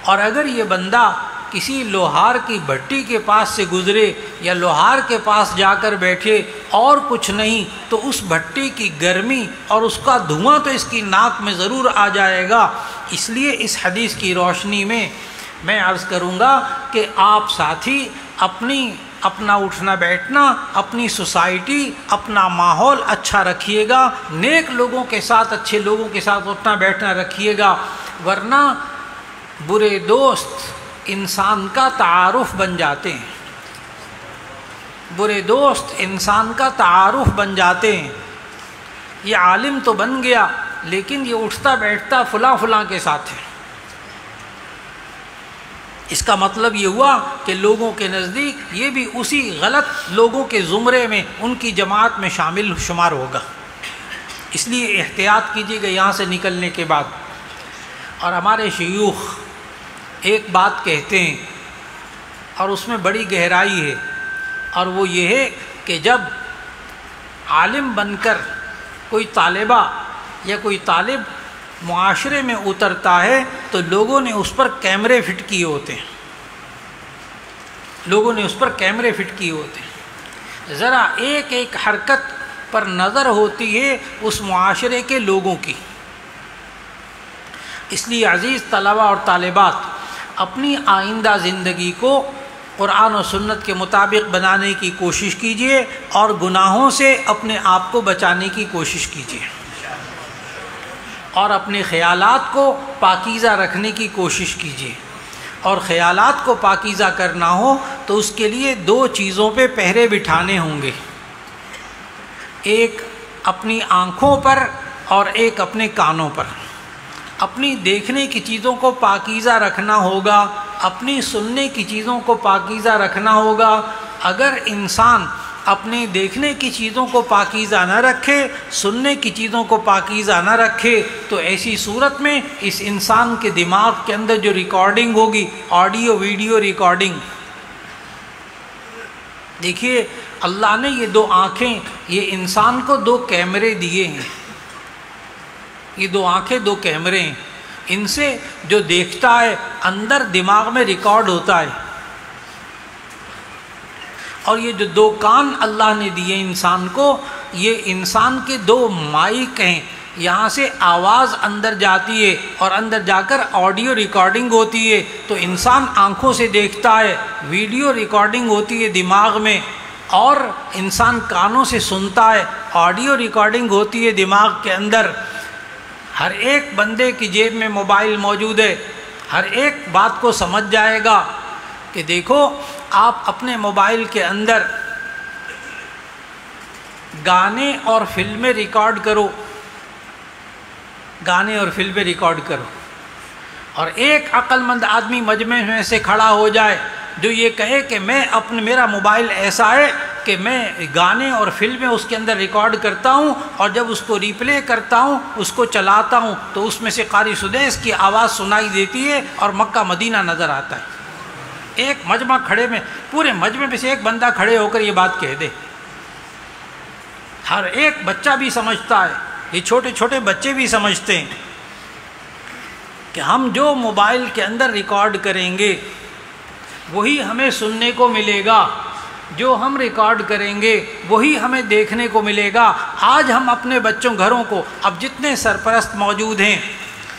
اور اگر یہ بندہ کسی لوہار کی بھٹی کے پاس سے گزرے یا لوہار کے پاس جا کر بیٹھے اور کچھ نہیں تو اس بھٹی کی گرمی اور اس کا دھواں تو اس کی ناک میں ضرور آ جائے گا۔ اس لیے اس حدیث کی روشنی میں عرض کروں گا کہ آپ ساتھی اپنا اٹھنا بیٹھنا، اپنی سوسائٹی، اپنا ماحول اچھا رکھیے گا، نیک لوگوں کے ساتھ، اچھے لوگوں کے ساتھ اٹھنا بیٹھنا رکھیے گا، ورنہ برے دوست انسان کا تعارف بن جاتے ہیں، برے دوست انسان کا تعارف بن جاتے ہیں۔ یہ عالم تو بن گیا لیکن یہ اٹھتا بیٹھتا فلاں کے ساتھ ہے، اس کا مطلب یہ ہوا کہ لوگوں کے نزدیک یہ بھی اسی غلط لوگوں کے زمرے میں، ان کی جماعت میں شامل شمار ہوگا۔ اس لیے احتیاط کیجیے گا یہاں سے نکلنے کے بعد۔ اور ہمارے شیوخ ایک بات کہتے ہیں اور اس میں بڑی گہرائی ہے، اور وہ یہ ہے کہ جب عالم بن کر کوئی طالبہ یا کوئی طالب معاشرے میں اترتا ہے تو لوگوں نے اس پر کیمرے فٹ کیے ہوتے ہیں، لوگوں نے اس پر کیمرے فٹ کیے ہوتے ہیں، ذرا ایک ایک حرکت پر نظر ہوتی ہے اس معاشرے کے لوگوں کی۔ اس لیے عزیز طلبہ اور طالبات، اپنی آئندہ زندگی کو قرآن و سنت کے مطابق بنانے کی کوشش کیجیے اور گناہوں سے اپنے آپ کو بچانے کی کوشش کیجیے، اور اپنے خیالات کو پاکیزہ رکھنے کی کوشش کیجیے۔ اور خیالات کو پاکیزہ کرنا ہو تو اس کے لیے دو چیزوں پہ پہرے بٹھانے ہوں گے، ایک اپنی آنکھوں پر اور ایک اپنے کانوں پر۔ اپنی دیکھنے کی چیزوں کو پاکیزہ رکھنا ہوگا، اپنی سننے کی چیزوں کو پاکیزہ رکھنا ہوگا۔ اگر انسان اپنے دیکھنے کی چیزوں کو پاکیزہ نہ رکھے، سننے کی چیزوں کو پاکیزہ نہ رکھے تو ایسی صورت میں اس انسان کے دماغ کے اندر جو ریکارڈنگ ہوگی، آڈیو ویڈیو ریکارڈنگ، دیکھیے اللہ نے یہ دو آنکھیں، یہ انسان کو دو کیمرے دیے ہیں، یہ دو آنکھیں دو کیمرے ہیں، ان سے جو دیکھتا ہے اندر دماغ میں ریکارڈ ہوتا ہے۔ اور یہ جو دو کان اللہ نے دیے انسان کو، یہ انسان کے دو مائک ہیں، یہاں سے آواز اندر جاتی ہے اور اندر جا کر آڈیو ریکارڈنگ ہوتی ہے۔ تو انسان آنکھوں سے دیکھتا ہے، ویڈیو ریکارڈنگ ہوتی ہے دماغ میں، اور انسان کانوں سے سنتا ہے، آڈیو ریکارڈنگ ہوتی ہے دماغ کے اندر۔ ہر ایک بندے کی جیب میں موبائل موجود ہے، ہر ایک بات کو سمجھ جائے گا کہ دیکھو آپ اپنے موبائل کے اندر گانے اور فلمیں ریکارڈ کرو، گانے اور فلمیں ریکارڈ کرو، اور ایک عقل مند آدمی مجمع میں سے کھڑا ہو جائے جو یہ کہے کہ میرا موبائل ایسا ہے کہ میں گانے اور فلمیں اس کے اندر ریکارڈ کرتا ہوں، اور جب اس کو ریپلے کرتا ہوں، اس کو چلاتا ہوں تو اس میں سے قاری سدیس کی آواز سنائی دیتی ہے اور مکہ مدینہ نظر آتا ہے۔ ایک مجمع کھڑے میں، پورے مجمع میں سے ایک بندہ کھڑے ہو کر یہ بات کہہ دے، ہر ایک بچہ بھی سمجھتا ہے، یہ چھوٹے چھوٹے بچے بھی سمجھتے ہیں کہ ہم جو موبائل کے اندر ریکارڈ کریں گے وہی ہمیں سننے کو ملے گا، جو ہم ریکارڈ کریں گے وہی ہمیں دیکھنے کو ملے گا۔ آج ہم اپنے بچوں گھروں کو، اب جتنے سرپرست موجود ہیں،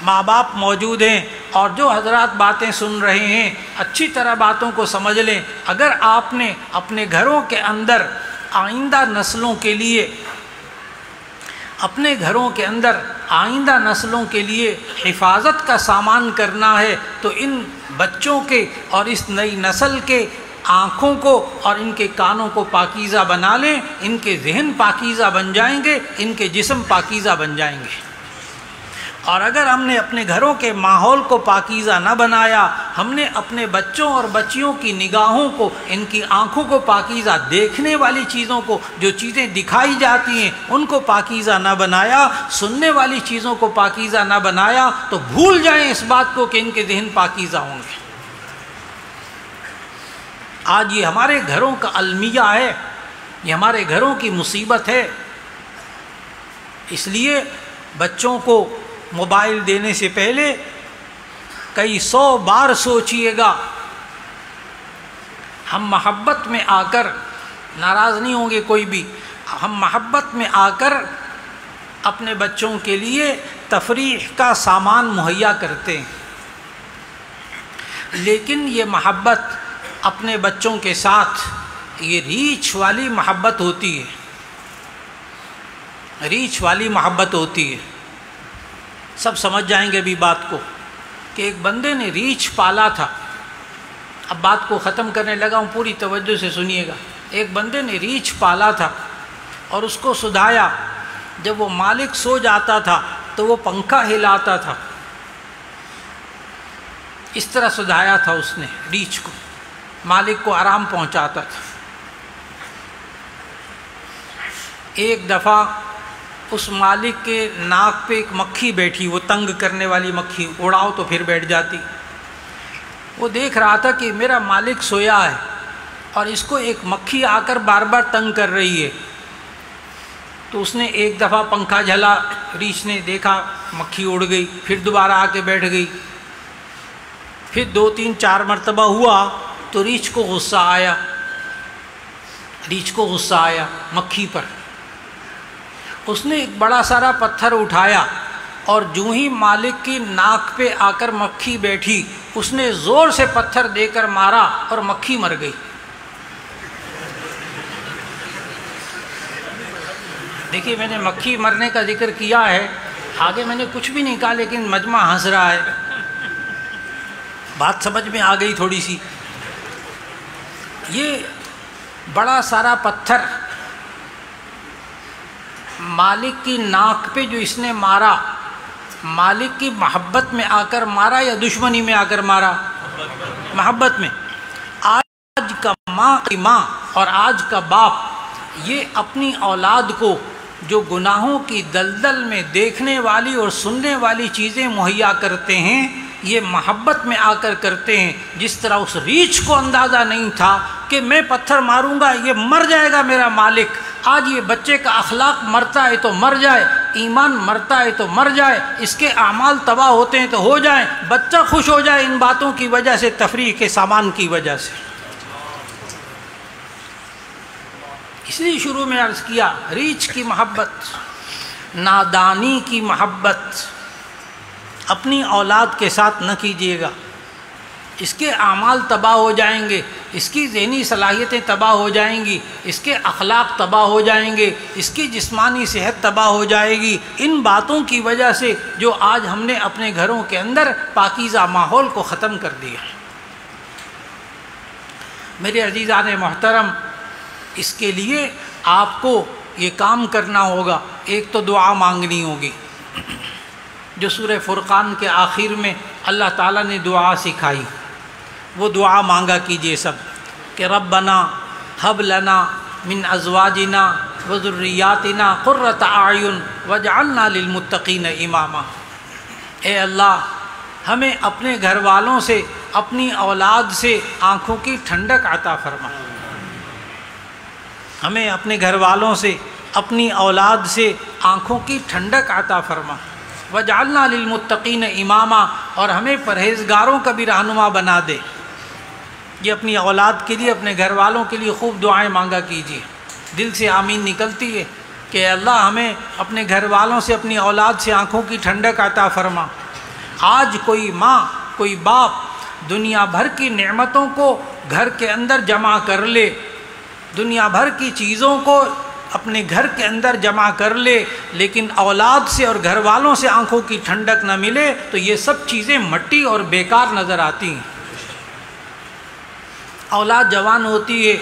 ماں باپ موجود ہیں، اور جو حضرات باتیں سن رہے ہیں، اچھی طرح باتوں کو سمجھ لیں۔ اگر آپ نے اپنے گھروں کے اندر آئندہ نسلوں کے لیے، اپنے گھروں کے اندر آئندہ نسلوں کے لیے حفاظت کا سامان کرنا ہے تو ان بچوں کے اور اس نئی نسل کے آنکھوں کو اور ان کے کانوں کو پاکیزہ بنا لیں، ان کے ذہن پاکیزہ بن جائیں گے، ان کے جسم پاکیزہ بن جائیں گے۔ اور اگر ہم نے اپنے گھروں کے ماحول کو پاکیزہ نہ بنایا، ہم نے اپنے بچوں اور بچیوں کی نگاہوں کو، ان کی آنکھوں کو پاکیزہ، دیکھنے والی چیزوں کو، جو چیزیں دکھائی جاتی ہیں ان کو پاکیزہ نہ بنایا، سننے والی چیزوں کو پاکیزہ نہ بنایا، تو بھول جائیں اس بات کو کہ ان کے ذہن پاکیزہ ہوں گے۔ آج یہ ہمارے گھروں کا المیہ ہے، یہ ہمارے گھروں کی مصیبت ہے۔ اس لیے بچوں کو موبائل دینے سے پہلے کئی 100 بار سوچئے گا۔ ہم محبت میں آ کر، ناراض نہیں ہوں گے کوئی بھی، ہم محبت میں آ کر اپنے بچوں کے لیے تفریح کا سامان مہیا کرتے ہیں، لیکن یہ محبت اپنے بچوں کے ساتھ یہ ریچھ والی محبت ہوتی ہے، ریچھ والی محبت ہوتی ہے۔ سب سمجھ جائیں گے بھی بات کو کہ ایک بندے نے ریچھ پالا تھا۔ اب بات کو ختم کرنے لگا ہوں، پوری توجہ سے سنیے گا۔ ایک بندے نے ریچھ پالا تھا اور اس کو سدھایا۔ جب وہ مالک سو جاتا تھا تو وہ پنکھا ہلاتا تھا، اس طرح سدھایا تھا اس نے ریچھ کو، مالک کو آرام پہنچاتا تھا۔ ایک دفعہ اس مالک کے ناک پہ ایک مکھی بیٹھی، وہ تنگ کرنے والی مکھی، اڑاؤ تو پھر بیٹھ جاتی۔ وہ دیکھ رہا تھا کہ میرا مالک سویا ہے اور اس کو ایک مکھی آ کر بار بار تنگ کر رہی ہے، تو اس نے ایک دفعہ پنکھا جھلا، ریچھ نے دیکھا مکھی اڑ گئی، پھر دوبارہ آ کے بیٹھ گئی، پھر 2 3 4 مرتبہ ہوا تو ریچھ کو غصہ آیا، ریچھ کو غصہ آیا مکھی پر۔ اس نے ایک بڑا سارا پتھر اٹھایا اور جو ہی مالک کی ناک پہ آ کر مکھی بیٹھی، اس نے زور سے پتھر دے کر مارا اور مکھی مر گئی۔ دیکھیے میں نے مکھی مرنے کا ذکر کیا ہے، آگے میں نے کچھ بھی نہیں کہا، لیکن مجمع ہنس رہا ہے، بات سمجھ میں آ گئی تھوڑی سی۔ یہ بڑا سارا پتھر مالک کی ناک پہ جو اس نے مارا، مالک کی محبت میں آ کر مارا یا دشمنی میں آ کر مارا؟ محبت میں۔ آج کا ماں اور آج کا باپ یہ اپنی اولاد کو جو گناہوں کی دلدل میں دیکھنے والی اور سننے والی چیزیں مہیا کرتے ہیں، یہ محبت میں آ کر کرتے ہیں۔ جس طرح اس ریچھ کو اندازہ نہیں تھا کہ میں پتھر ماروں گا یہ مر جائے گا میرا مالک، آج یہ بچے کا اخلاق مرتا ہے تو مر جائے، ایمان مرتا ہے تو مر جائے، اس کے اعمال تباہ ہوتے ہیں تو ہو جائیں، بچہ خوش ہو جائے ان باتوں کی وجہ سے، تفریح کے سامان کی وجہ سے۔ اس لیے شروع میں عرض کیا، ریچھ کی محبت، نادانی کی محبت اپنی اولاد کے ساتھ نہ کیجیے گا، اس کے اعمال تباہ ہو جائیں گے، اس کی ذہنی صلاحیتیں تباہ ہو جائیں گی، اس کے اخلاق تباہ ہو جائیں گے، اس کی جسمانی صحت تباہ ہو جائے گی، ان باتوں کی وجہ سے جو آج ہم نے اپنے گھروں کے اندر پاکیزہ ماحول کو ختم کر دیا۔ میرے عزیزان محترم، اس کے لیے آپ کو یہ کام کرنا ہوگا، ایک تو دعا مانگنی ہوگی، جو سورہ فرقان کے آخر میں اللہ تعالیٰ نے دعا سکھائی، وہ دعا مانگا کیجئے سب کہ ربنا ہب لنا من ازواجنا وذریاتنا قرۃ اعین واجعلنا للمتقین اماما۔ اے اللہ، ہمیں اپنے گھر والوں سے، اپنی اولاد سے آنکھوں کی ٹھنڈک عطا فرما، ہمیں اپنے گھر والوں سے، اپنی اولاد سے آنکھوں کی ٹھنڈک عطا فرما، وجعلنا للمتقین اماما، اور ہمیں پرہیزگاروں کا بھی رہنما بنا دے۔ یہ اپنی اولاد کے لیے، اپنے گھر والوں کے لیے خوب دعائیں مانگا کیجیے، دل سے آمین نکلتی ہے کہ اللہ ہمیں اپنے گھر والوں سے، اپنی اولاد سے آنکھوں کی ٹھنڈک عطا فرما۔ آج کوئی ماں، کوئی باپ دنیا بھر کی نعمتوں کو گھر کے اندر جمع کر لے، دنیا بھر کی چیزوں کو اپنے گھر کے اندر جمع کر لے، لیکن اولاد سے اور گھر والوں سے آنکھوں کی ٹھنڈک نہ ملے تو یہ سب چیزیں مٹی اور بیکار نظر آتی ہیں۔ اولاد جوان ہوتی ہے،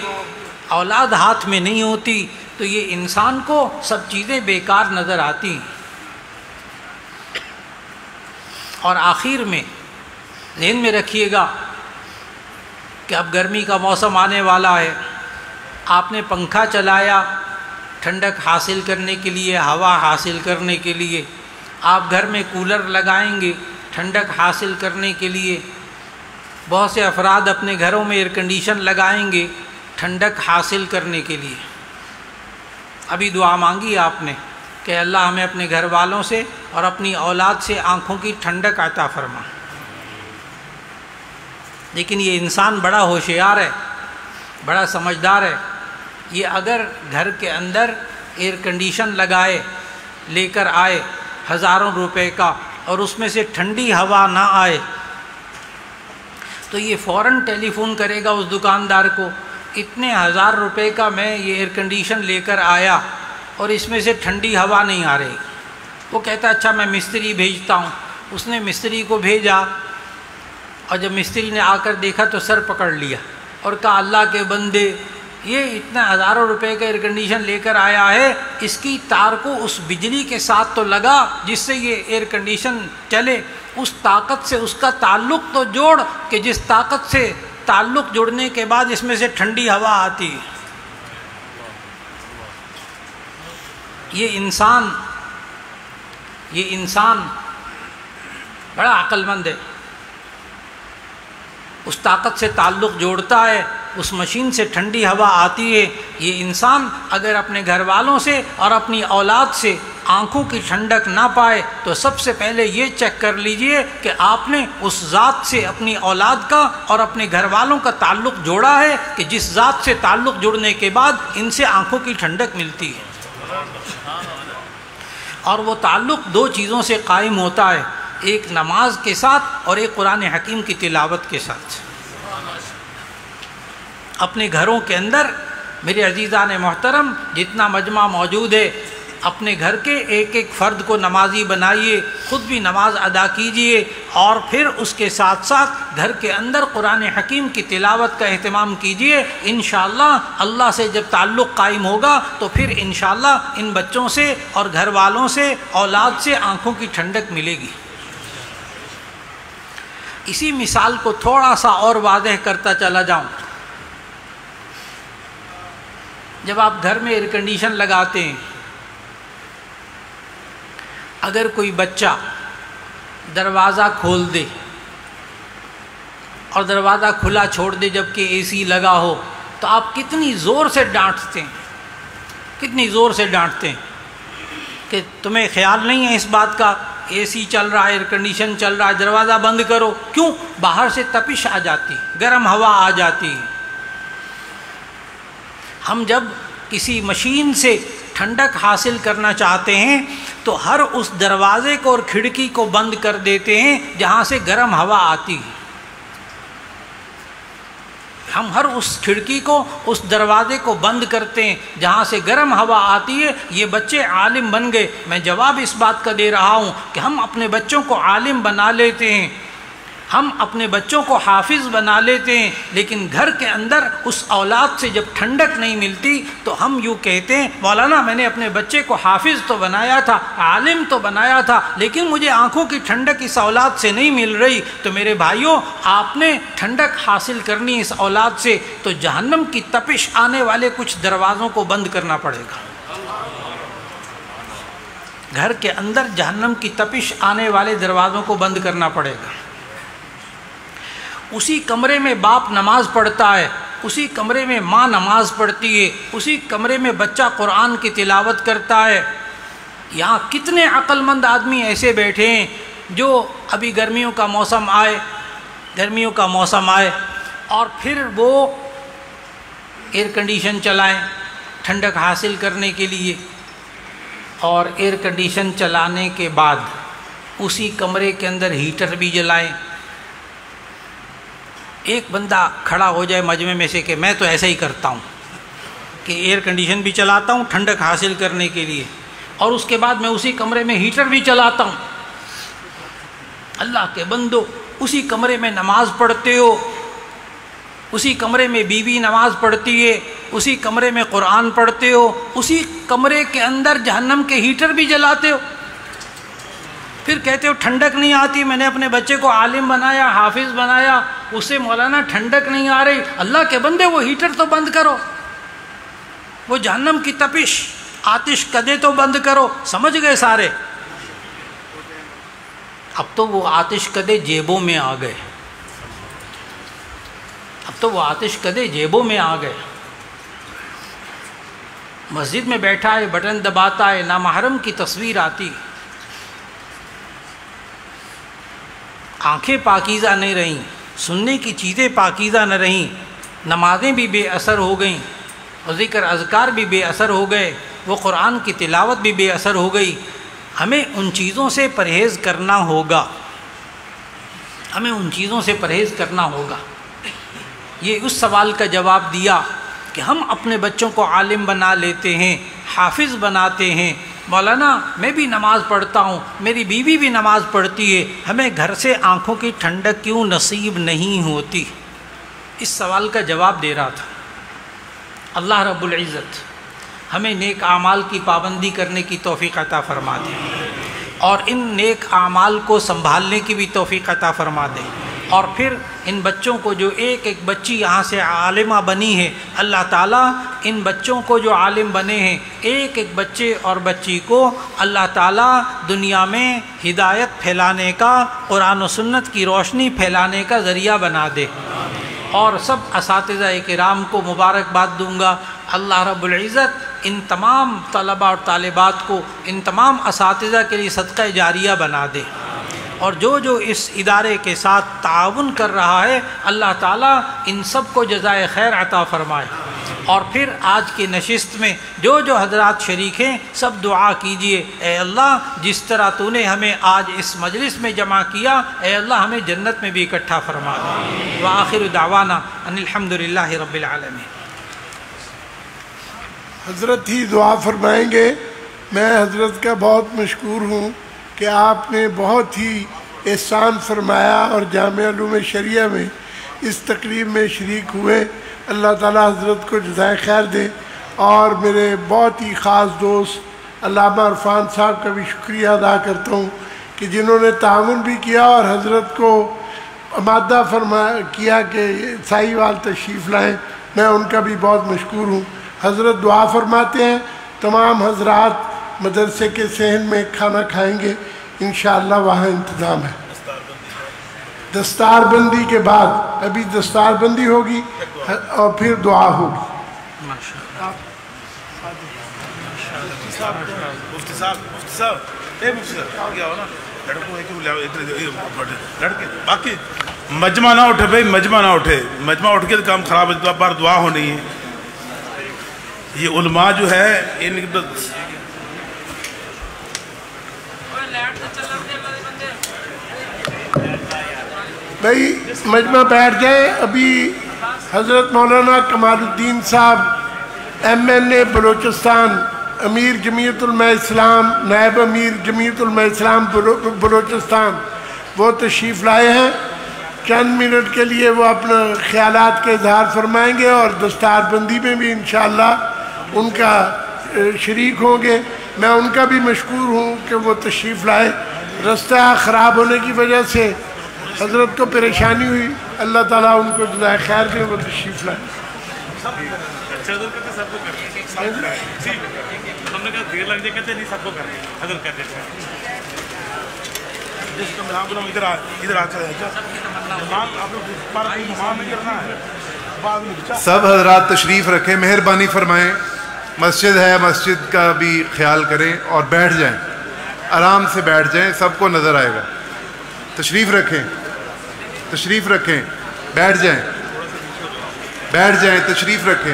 اولاد ہاتھ میں نہیں ہوتی تو یہ انسان کو سب چیزیں بیکار نظر آتی ہیں۔ اور آخر میں ذہن میں رکھیے گا کہ اب گرمی کا موسم آنے والا ہے، آپ نے پنکھا چلایا ٹھنڈک حاصل کرنے کے لیے، ہوا حاصل کرنے کے لیے، آپ گھر میں کولر لگائیں گے ٹھنڈک حاصل کرنے کے لیے، بہت سے افراد اپنے گھروں میں ایئر کنڈیشن لگائیں گے ٹھنڈک حاصل کرنے کے لیے۔ ابھی دعا مانگی آپ نے کہ اللہ ہمیں اپنے گھر والوں سے اور اپنی اولاد سے آنکھوں کی ٹھنڈک عطا فرما۔ لیکن یہ انسان بڑا ہوشیار ہے، بڑا سمجھدار ہے، یہ اگر گھر کے اندر ایئر کنڈیشن لگائے، لے کر آئے ہزاروں روپے کا، اور اس میں سے ٹھنڈی ہوا نہ آئے تو یہ فوراً ٹیلی فون کرے گا اس دکاندار کو، اتنے 1000 روپے کا میں یہ ایئر کنڈیشن لے کر آیا اور اس میں سے ٹھنڈی ہوا نہیں آ رہی۔ وہ کہتا اچھا میں مستری بھیجتا ہوں۔ اس نے مستری کو بھیجا، اور جب مستری نے آ کر دیکھا تو سر پکڑ لیا اور کہا اللہ کے بندے، یہ اتنا ہزاروں روپے کا ایئر کنڈیشن لے کر آیا ہے، اس کی تار کو اس بجلی کے ساتھ تو لگا جس سے یہ ایئر کنڈیشن چلے، اس طاقت سے اس کا تعلق تو جوڑ کہ جس طاقت سے تعلق جوڑنے کے بعد اس میں سے ٹھنڈی ہوا آتی ہے۔ یہ انسان بڑا عقل مند ہے، اس طاقت سے تعلق جوڑتا ہے، اس مشین سے ٹھنڈی ہوا آتی ہے۔ یہ انسان اگر اپنے گھر والوں سے اور اپنی اولاد سے آنکھوں کی ٹھنڈک نہ پائے تو سب سے پہلے یہ چیک کر لیجئے کہ آپ نے اس ذات سے اپنی اولاد کا اور اپنے گھر والوں کا تعلق جوڑا ہے کہ جس ذات سے تعلق جوڑنے کے بعد ان سے آنکھوں کی ٹھنڈک ملتی ہے۔ اور وہ تعلق دو چیزوں سے قائم ہوتا ہے، ایک نماز کے ساتھ اور ایک قرآن حکیم کی تلاوت کے ساتھ۔ اپنے گھروں کے اندر میرے عزیزان محترم جتنا مجمع موجود ہے، اپنے گھر کے ایک ایک فرد کو نمازی بنائیے، خود بھی نماز ادا کیجئے، اور پھر اس کے ساتھ ساتھ گھر کے اندر قرآن حکیم کی تلاوت کا اہتمام کیجئے۔ انشاءاللہ اللہ سے جب تعلق قائم ہوگا تو پھر انشاءاللہ ان بچوں سے اور گھر والوں سے، اولاد سے آنکھوں کی ٹھنڈک ملے گی۔ اسی مثال کو تھوڑا سا اور واضح کرتا چلا جاؤں، جب آپ گھر میں ایئر کنڈیشن لگاتے ہیں، اگر کوئی بچہ دروازہ کھول دے اور دروازہ کھلا چھوڑ دے جبکہ اے سی لگا ہو تو آپ کتنی زور سے ڈانٹتے ہیں، کتنی زور سے ڈانٹتے ہیں کہ تمہیں خیال نہیں ہے اس بات کا، اے سی چل رہا ہے، ایئر کنڈیشن چل رہا ہے، دروازہ بند کرو۔ کیوں؟ باہر سے تپش آ جاتی، گرم ہوا آ جاتی ہے۔ ہم جب کسی مشین سے ٹھنڈک حاصل کرنا چاہتے ہیں تو ہر اس دروازے کو اور کھڑکی کو بند کر دیتے ہیں جہاں سے گرم ہوا آتی ہے۔ ہم ہر اس کھڑکی کو، اس دروازے کو بند کرتے ہیں جہاں سے گرم ہوا آتی ہے۔ یہ بچے عالم بن گئے۔ میں جواب اس بات کا دے رہا ہوں کہ ہم اپنے بچوں کو عالم بنا لیتے ہیں، ہم اپنے بچوں کو حافظ بنا لیتے ہیں، لیکن گھر کے اندر اس اولاد سے جب ٹھنڈک نہیں ملتی تو ہم یوں کہتے ہیں مولانا میں نے اپنے بچے کو حافظ تو بنایا تھا، عالم تو بنایا تھا، لیکن مجھے آنکھوں کی ٹھنڈک اس اولاد سے نہیں مل رہی۔ تو میرے بھائیوں، آپ نے ٹھنڈک حاصل کرنی اس اولاد سے تو جہنم کی تپش آنے والے کچھ دروازوں کو بند کرنا پڑے گا۔ گھر کے اندر جہنم کی تپش آنے والے دروازوں کو بند کرنا پڑے گا۔ اسی کمرے میں باپ نماز پڑھتا ہے، اسی کمرے میں ماں نماز پڑھتی ہے، اسی کمرے میں بچہ قرآن کی تلاوت کرتا ہے۔ یہاں کتنے عقل مند آدمی ایسے بیٹھے ہیں جو ابھی گرمیوں کا موسم آئے اور پھر وہ ایئر کنڈیشن چلائیں ٹھنڈک حاصل کرنے کے لیے، اور ایئر کنڈیشن چلانے کے بعد اسی کمرے کے اندر ہیٹر بھی جلائیں۔ ایک بندہ کھڑا ہو جائے مجمع میں سے کہ میں تو ایسا ہی کرتا ہوں کہ ایئر کنڈیشن بھی چلاتا ہوں ٹھنڈک حاصل کرنے کے لیے، اور اس کے بعد میں اسی کمرے میں ہیٹر بھی چلاتا ہوں۔ اللہ کے بندو، اسی کمرے میں نماز پڑھتے ہو، اسی کمرے میں بیوی نماز پڑھتی ہے، اسی کمرے میں قرآن پڑھتے ہو، اسی کمرے کے اندر جہنم کے ہیٹر بھی جلاتے ہو، پھر کہتے ہو ٹھنڈک نہیں آتی، میں نے اپنے بچے کو عالم بنایا، حافظ بنایا، اسے مولانا ٹھنڈک نہیں آ رہی۔ اللہ کے بندے وہ ہیٹر تو بند کرو، وہ جہنم کی تپش آتش کدے تو بند کرو۔ سمجھ گئے سارے؟ اب تو وہ آتش کدے جیبوں میں آ گئے، اب تو وہ آتش کدے جیبوں میں آ گئے۔ مسجد میں بیٹھا ہے، بٹن دباتا ہے، نامحرم کی تصویر آتی، آنکھیں پاکیزہ نہیں رہیں، سننے کی چیزیں پاکیزہ نہ رہیں، نمازیں بھی بے اثر ہو گئیں، اور ذکر اذکار بھی بے اثر ہو گئے، وہ قرآن کی تلاوت بھی بے اثر ہو گئی۔ ہمیں ان چیزوں سے پرہیز کرنا ہوگا، ہمیں ان چیزوں سے پرہیز کرنا ہوگا۔ یہ اس سوال کا جواب دیا کہ ہم اپنے بچوں کو عالم بنا لیتے ہیں، حافظ بناتے ہیں، مولانا میں بھی نماز پڑھتا ہوں، میری بیوی بھی نماز پڑھتی ہے، ہمیں گھر سے آنکھوں کی ٹھنڈک کیوں نصیب نہیں ہوتی؟ اس سوال کا جواب دے رہا تھا۔ اللہ رب العزت ہمیں نیک اعمال کی پابندی کرنے کی توفیق عطا فرما دے، اور ان نیک اعمال کو سنبھالنے کی بھی توفیق عطا فرما دے، اور پھر ان بچوں کو جو ایک ایک بچی یہاں سے عالمہ بنی ہے، اللہ تعالیٰ ان بچوں کو جو عالم بنے ہیں، ایک ایک بچے اور بچی کو اللہ تعالیٰ دنیا میں ہدایت پھیلانے کا، قرآن و سنت کی روشنی پھیلانے کا ذریعہ بنا دے۔ اور سب اساتذہ کرام کو مبارکباد دوں گا، اللہ رب العزت ان تمام طلبہ اور طالبات کو، ان تمام اساتذہ کے لیے صدقہ جاریہ بنا دے، اور جو جو اس ادارے کے ساتھ تعاون کر رہا ہے، اللہ تعالیٰ ان سب کو جزائے خیر عطا فرمائے۔ اور پھر آج کی نشست میں جو جو حضرات شریک ہیں، سب دعا کیجئے، اے اللہ جس طرح تو نے ہمیں آج اس مجلس میں جمع کیا، اے اللہ ہمیں جنت میں بھی اکٹھا فرما دے۔ وآخر دعوانا ان الحمدللہ رب العالمین۔ حضرت ہی دعا فرمائیں گے۔ میں حضرت کا بہت مشکور ہوں کہ آپ نے بہت ہی احسان فرمایا اور جامعہ علوم شریعہ میں اس تقریب میں شریک ہوئے۔ اللہ تعالی حضرت کو جزائے خیر دے، اور میرے بہت ہی خاص دوست علامہ عرفان صاحب کا بھی شکریہ ادا کرتا ہوں کہ جنہوں نے تعاون بھی کیا اور حضرت کو آمادہ کیا کہ سائی وال تشریف لائیں۔ میں ان کا بھی بہت مشکور ہوں۔ حضرت دعا فرماتے ہیں تمام حضرات مدرسے کے صحن میں کھانا کھائیں گے، انشاءاللہ وہاں انتظام ہے۔ دستار بندی کے بعد ابھی دستار بندی ہوگی اور پھر دعا ہوگی۔ باقی مجمع نہ اٹھے بھائی، مجمع نہ اٹھے، مجمع اٹھ کے کام خراب ہے، بار دعا ہونی ہے۔ یہ علماء جو ہے ان بھائی مجمع بیٹھ جائیں۔ ابھی حضرت مولانا کمال الدین صاحب MLA بلوچستان، امیر جمعیت علماء اسلام، نائب امیر جمعیت علماء اسلام بلوچستان، وہ تشریف لائے ہیں۔ چند منٹ کے لیے وہ اپنا خیالات کا اظہار فرمائیں گے، اور دستار بندی میں بھی انشاءاللہ ان کا شریک ہوں گے۔ میں ان کا بھی مشکور ہوں کہ وہ تشریف لائے۔ رستہ خراب ہونے کی وجہ سے حضرت کو پریشانی ہوئی، اللہ تعالیٰ ان کو جزائے خیر دے، وہ تشریف لائے۔ سب حضرات تشریف رکھیں، مہربانی فرمائیں، مسجد ہے، مسجد کا بھی خیال کریں اور بیٹھ جائیں، آرام سے بیٹھ جائیں، سب کو نظر آئے گا۔ تشریف رکھیں، تشریف رکھیں، بیٹھ جائیں۔ بیٹھ جائیں, تشریف رکھیں.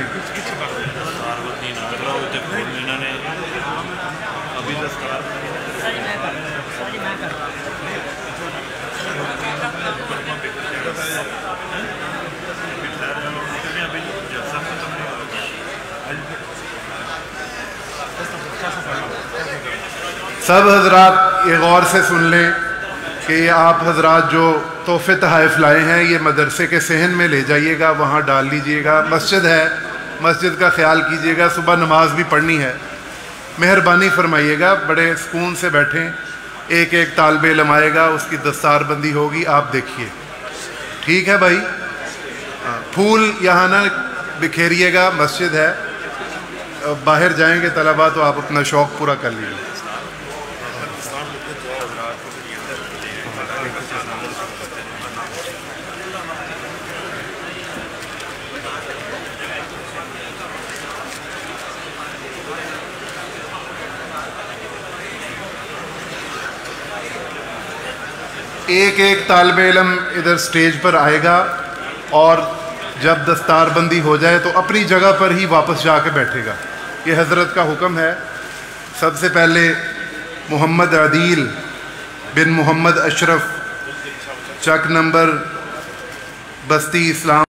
سب حضرات یہ غور سے سن لیں کہ یہ آپ حضرات جو تحفے تحائف لائے ہیں یہ مدرسے کے صحن میں لے جائیے گا, وہاں ڈال لیجئے گا. مسجد ہے, مسجد کا خیال کیجئے گا, صبح نماز بھی پڑھنی ہے. مہربانی فرمائیے گا, بڑے سکون سے بیٹھیں. ایک ایک طالب علم آئے گا, اس کی دستار بندی ہوگی, آپ دیکھیے. ٹھیک ہے بھائی؟ پھول یہاں نہ بکھیریے گا, مسجد ہے. باہر جائیں گے طلباء تو آپ اپنا شوق پورا کر لیجیے. ایک ایک طالب علم ادھر سٹیج پر آئے گا اور جب دستار بندی ہو جائے تو اپنی جگہ پر ہی واپس جا کے بیٹھے گا. یہ حضرت کا حکم ہے. سب سے پہلے محمد عدیل بن محمد اشرف, چک نمبر بستی اسلام